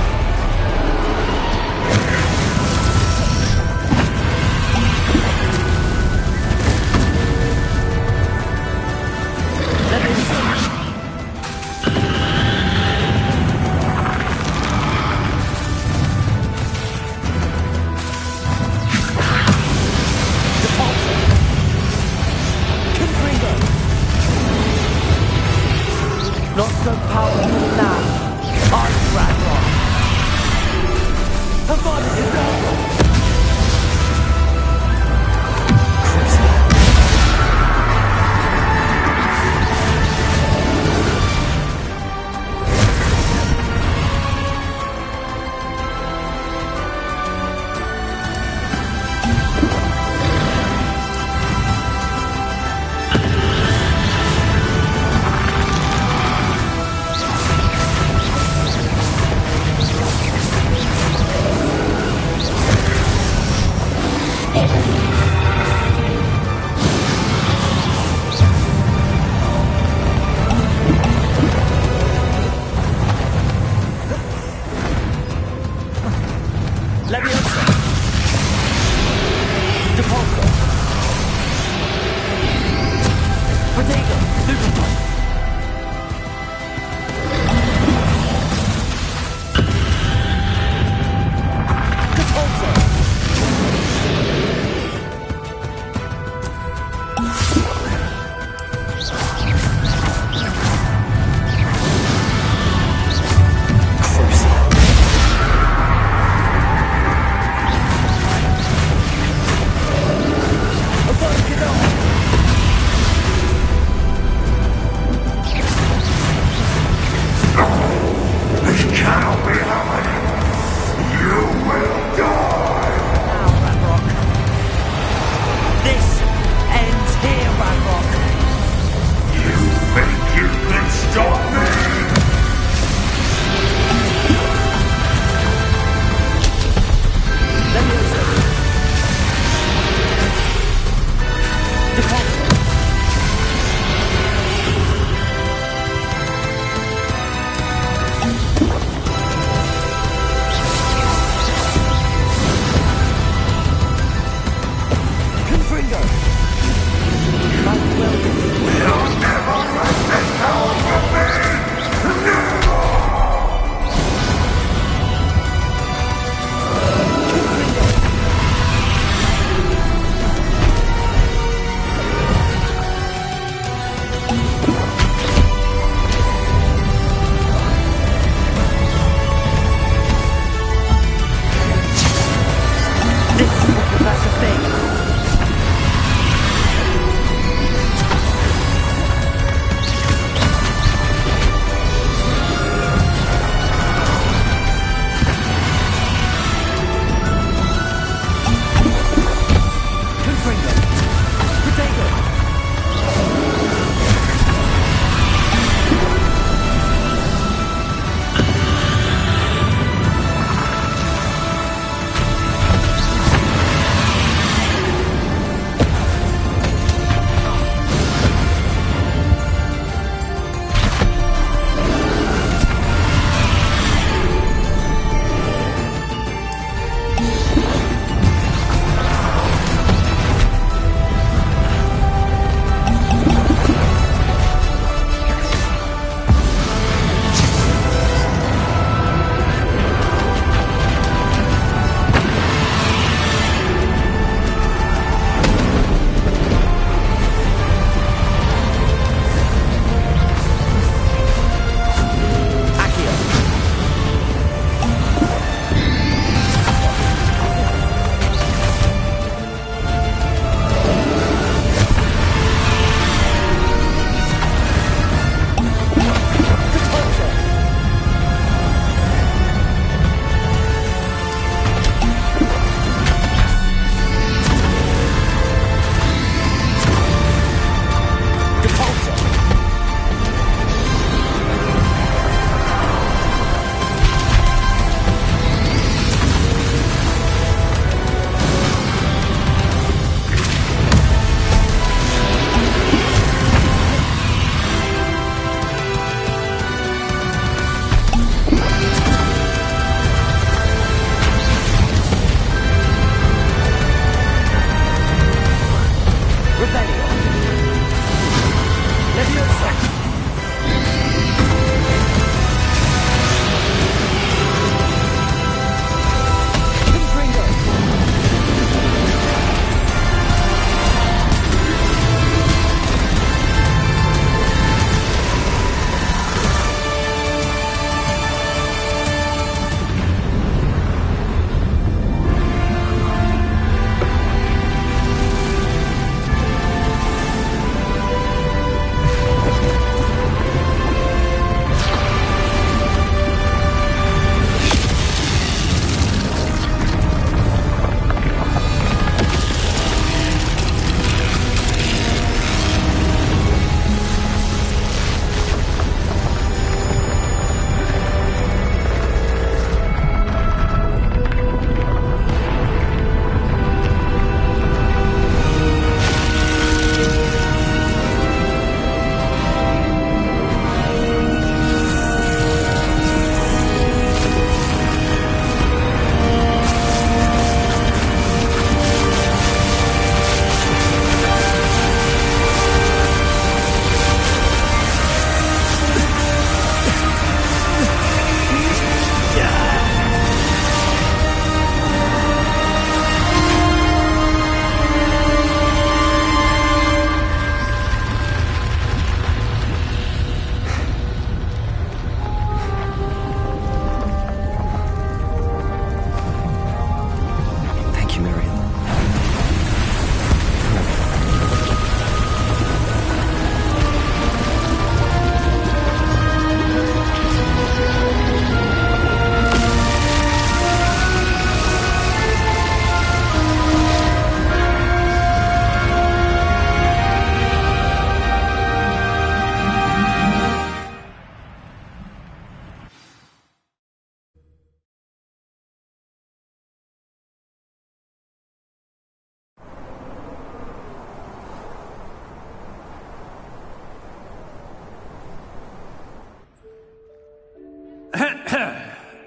Not so powerful now. I'm Ranrock. Avada kedavra. Leviosa! Depulso!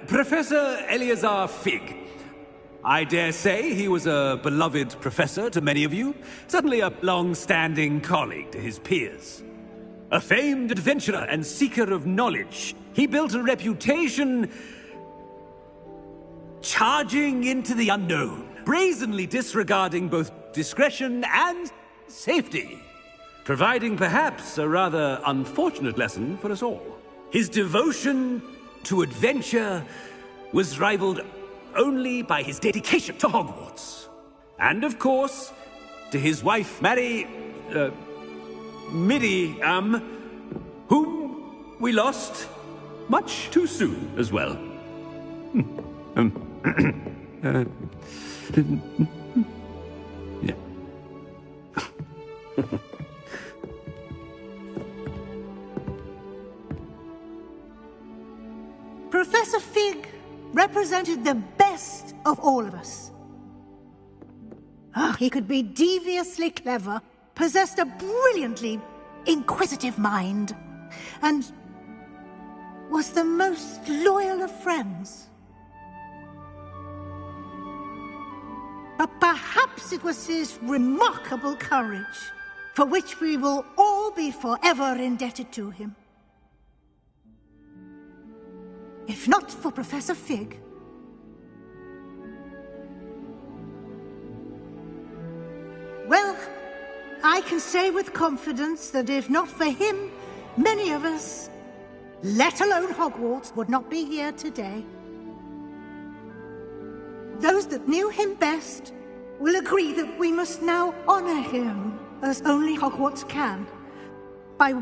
Professor Eleazar Fig. I dare say he was a beloved professor to many of you, certainly a long-standing colleague to his peers. A famed adventurer and seeker of knowledge, he built a reputation charging into the unknown, brazenly disregarding both discretion and safety, providing perhaps a rather unfortunate lesson for us all. His devotion to adventure was rivaled only by his dedication to Hogwarts. And of course, to his wife, Midi, whom we lost much too soon as well. Yeah. Professor Fig represented the best of all of us. He could be deviously clever, possessed a brilliantly inquisitive mind, and was the most loyal of friends. But perhaps it was his remarkable courage, for which we will all be forever indebted to him. If not for Professor Fig, well, I can say with confidence that if not for him, many of us, let alone Hogwarts, would not be here today. Those that knew him best will agree that we must now honor him as only Hogwarts can, by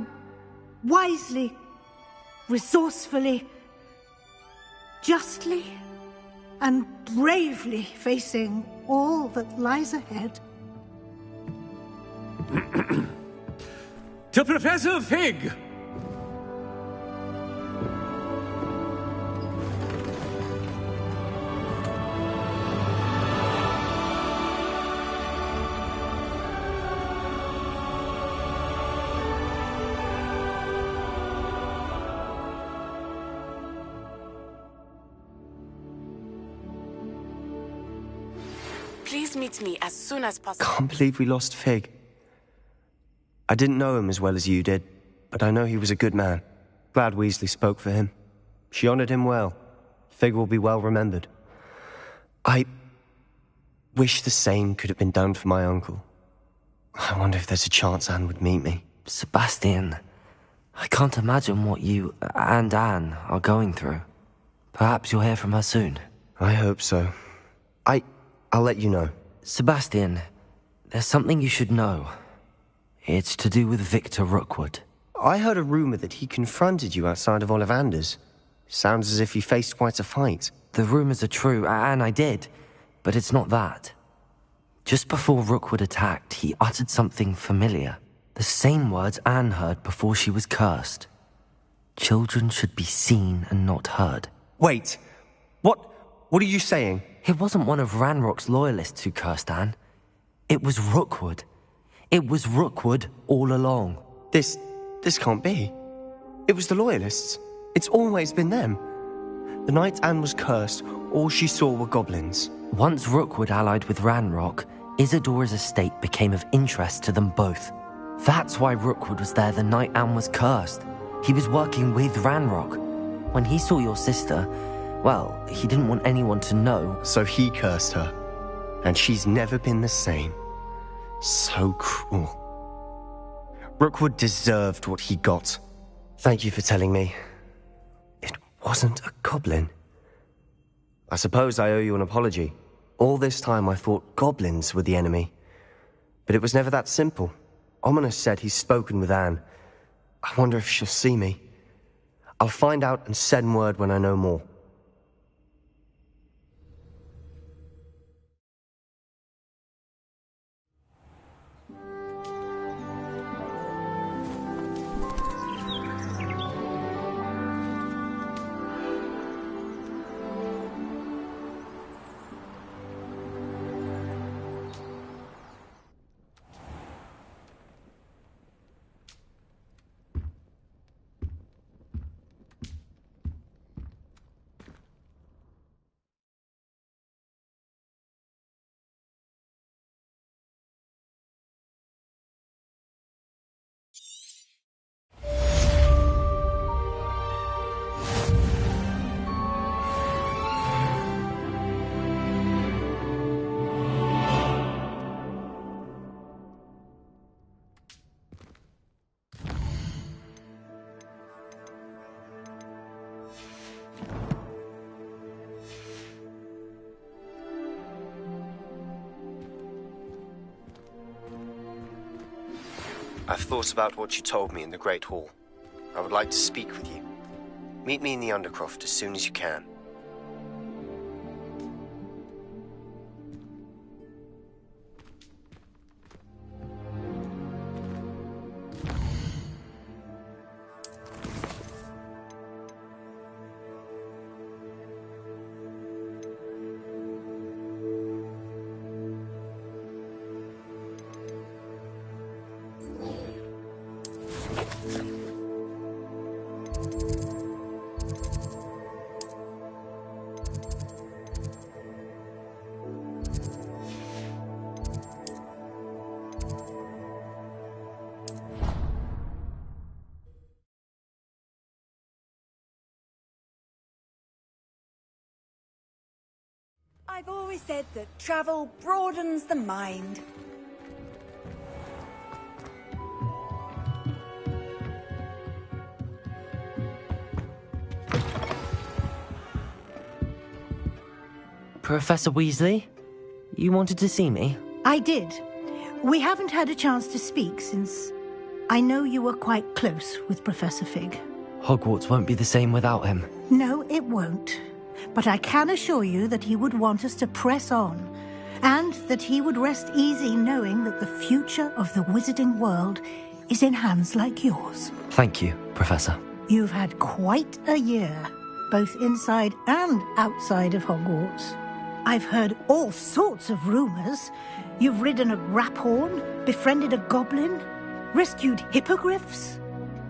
wisely, resourcefully, justly, and bravely facing all that lies ahead. To Professor Fig! Please meet me as soon as possible. Can't believe we lost Fig. I didn't know him as well as you did, but I know he was a good man. Glad Weasley spoke for him. She honored him well. Fig will be well remembered. I wish the same could have been done for my uncle. I wonder if there's a chance Anne would meet me. Sebastian, I can't imagine what you and Anne are going through. Perhaps you'll hear from her soon. I hope so. I'll let you know. Sebastian, there's something you should know. It's to do with Victor Rookwood. I heard a rumor that he confronted you outside of Ollivander's. Sounds as if he faced quite a fight. The rumors are true, and I did, but it's not that. Just before Rookwood attacked, he uttered something familiar. The same words Anne heard before she was cursed. Children should be seen and not heard. Wait, what are you saying? It wasn't one of Ranrock's loyalists who cursed Anne. It was Rookwood. It was Rookwood all along. This can't be. It was the Loyalists. It's always been them. The night Anne was cursed, all she saw were goblins. Once Rookwood allied with Ranrock, Isadora's estate became of interest to them both. That's why Rookwood was there the night Anne was cursed. He was working with Ranrock. When he saw your sister, well, he didn't want anyone to know. So he cursed her. And she's never been the same. So cruel. Rookwood deserved what he got. Thank you for telling me. It wasn't a goblin. I suppose I owe you an apology. All this time I thought goblins were the enemy. But it was never that simple. Ominous said he's spoken with Anne. I wonder if she'll see me. I'll find out and send word when I know more. I've thought about what you told me in the Great Hall. I would like to speak with you. Meet me in the Undercroft as soon as you can. I've always said that travel broadens the mind. Professor Weasley? You wanted to see me? I did. We haven't had a chance to speak since I know you were quite close with Professor Fig. Hogwarts won't be the same without him. No, it won't. But I can assure you that he would want us to press on, and that he would rest easy knowing that the future of the wizarding world is in hands like yours. Thank you, Professor. You've had quite a year, both inside and outside of Hogwarts. I've heard all sorts of rumors. You've ridden a graphorn, befriended a goblin, rescued hippogriffs,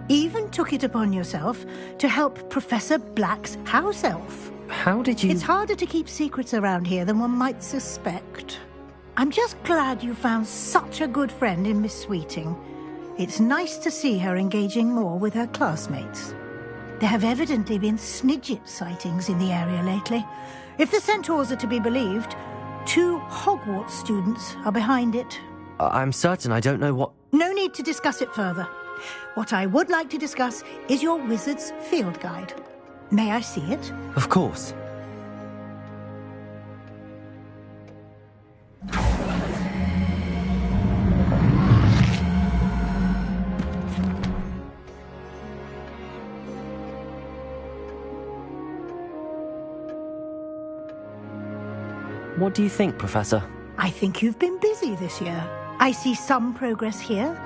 even took it upon yourself to help Professor Black's house elf. How did you... It's harder to keep secrets around here than one might suspect. I'm just glad you found such a good friend in Miss Sweeting. It's nice to see her engaging more with her classmates. There have evidently been Snidget sightings in the area lately. If the centaurs are to be believed, 2 Hogwarts students are behind it. I'm certain I don't know what... No need to discuss it further. What I would like to discuss is your wizard's field guide. May I see it? Of course. What do you think, Professor? I think you've been busy this year. I see some progress here,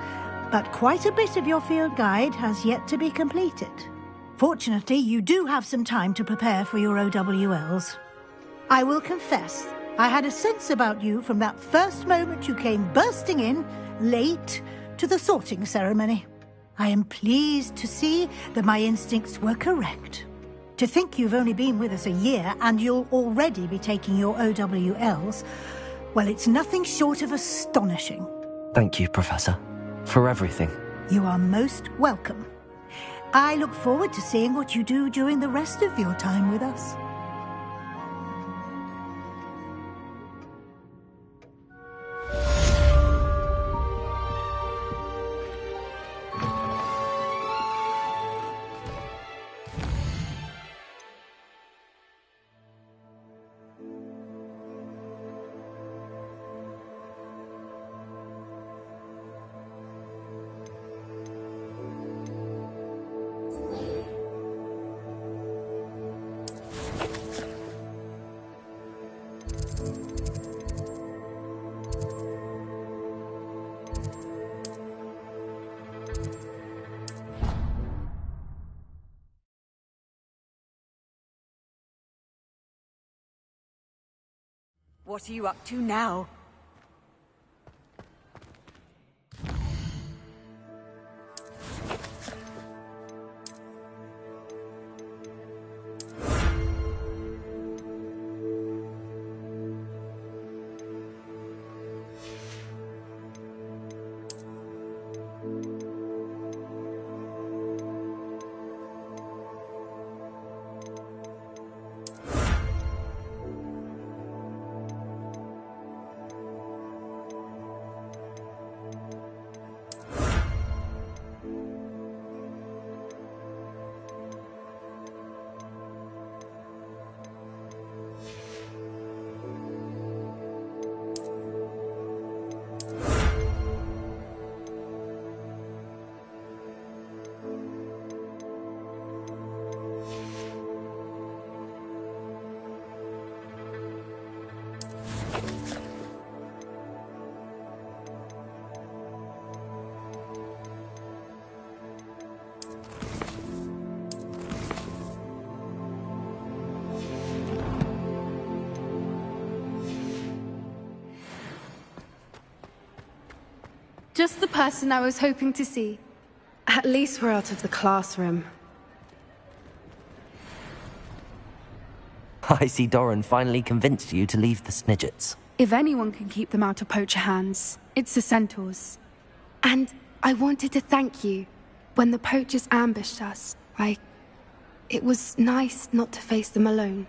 but quite a bit of your field guide has yet to be completed. Fortunately, you do have some time to prepare for your OWLs. I will confess, I had a sense about you from that first moment you came bursting in, late, to the sorting ceremony. I am pleased to see that my instincts were correct. To think you've only been with us a year and you'll already be taking your OWLs, well, it's nothing short of astonishing. Thank you, Professor, for everything. You are most welcome. I look forward to seeing what you do during the rest of your time with us. What are you up to now? Just the person I was hoping to see. At least we're out of the classroom. I see Doran finally convinced you to leave the Snidgets. If anyone can keep them out of poacher hands, it's the centaurs. And I wanted to thank you. When the poachers ambushed us, it was nice not to face them alone.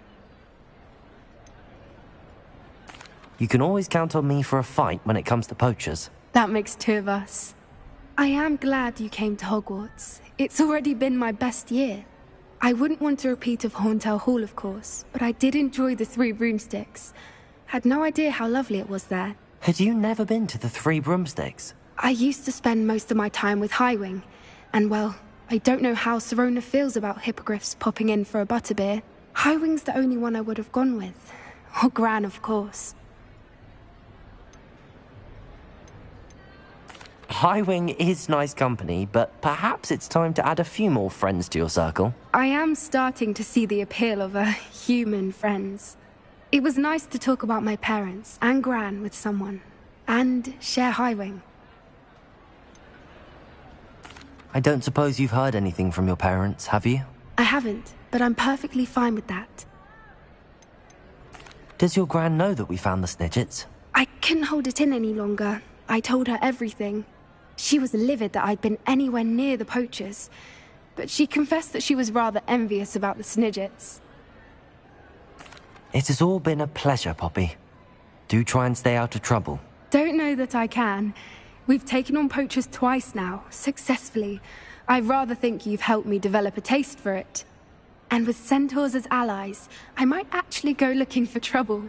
You can always count on me for a fight when it comes to poachers. That makes two of us. I am glad you came to Hogwarts. It's already been my best year. I wouldn't want a repeat of Horntail Hall, of course, but I did enjoy the Three Broomsticks. Had no idea how lovely it was there. Had you never been to the Three Broomsticks? I used to spend most of my time with Highwing, and well, I don't know how Serona feels about hippogriffs popping in for a butterbeer. Highwing's the only one I would have gone with. Or Gran, of course. Highwing is nice company, but perhaps it's time to add a few more friends to your circle. I am starting to see the appeal of human friends. It was nice to talk about my parents and Gran with someone, and share Highwing. I don't suppose you've heard anything from your parents, have you? I haven't, but I'm perfectly fine with that. Does your Gran know that we found the Snidgets? I couldn't hold it in any longer. I told her everything. She was livid that I'd been anywhere near the poachers, but she confessed that she was rather envious about the Snidgets. It has all been a pleasure, Poppy. Do try and stay out of trouble. Don't know that I can. We've taken on poachers twice now, successfully. I rather think you've helped me develop a taste for it. And with centaurs as allies, I might actually go looking for trouble.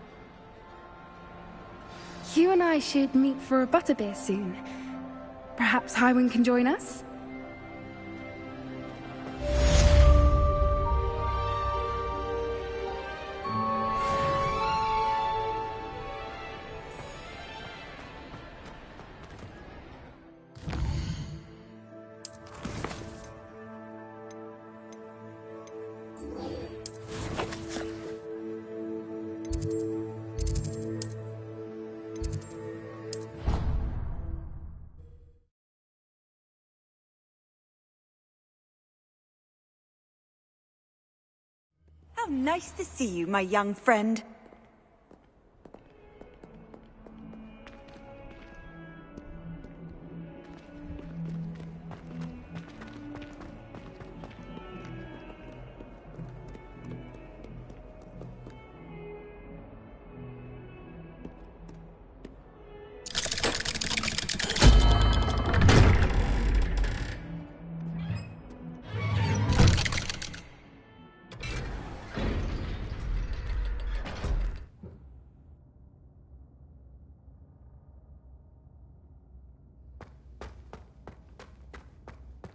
You and I should meet for a butterbeer soon. Perhaps Highwing can join us? How nice to see you, my young friend.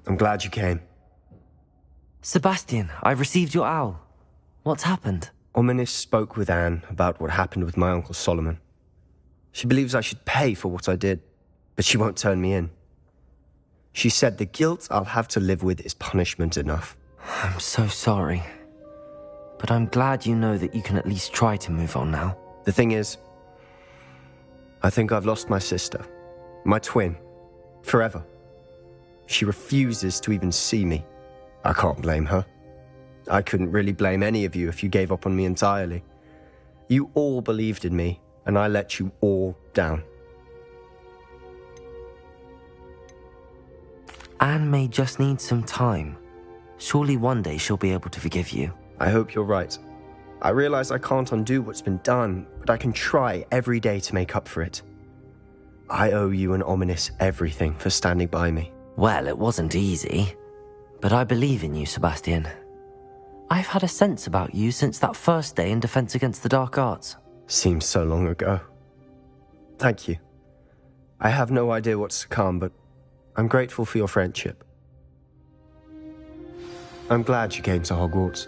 I'm glad you came. Sebastian, I've received your owl. What's happened? Ominis spoke with Anne about what happened with my Uncle Solomon. She believes I should pay for what I did, but she won't turn me in. She said the guilt I'll have to live with is punishment enough. I'm so sorry. But I'm glad you know that you can at least try to move on now. The thing is, I think I've lost my sister, my twin, forever. She refuses to even see me. I can't blame her. I couldn't really blame any of you if you gave up on me entirely. You all believed in me, and I let you all down. Anne may just need some time. Surely one day she'll be able to forgive you. I hope you're right. I realize I can't undo what's been done, but I can try every day to make up for it. I owe you and Ominis everything for standing by me. Well, it wasn't easy, but I believe in you, Sebastian. I've had a sense about you since that first day in Defense Against the Dark Arts. Seems so long ago. Thank you. I have no idea what's to come, but I'm grateful for your friendship. I'm glad you came to Hogwarts.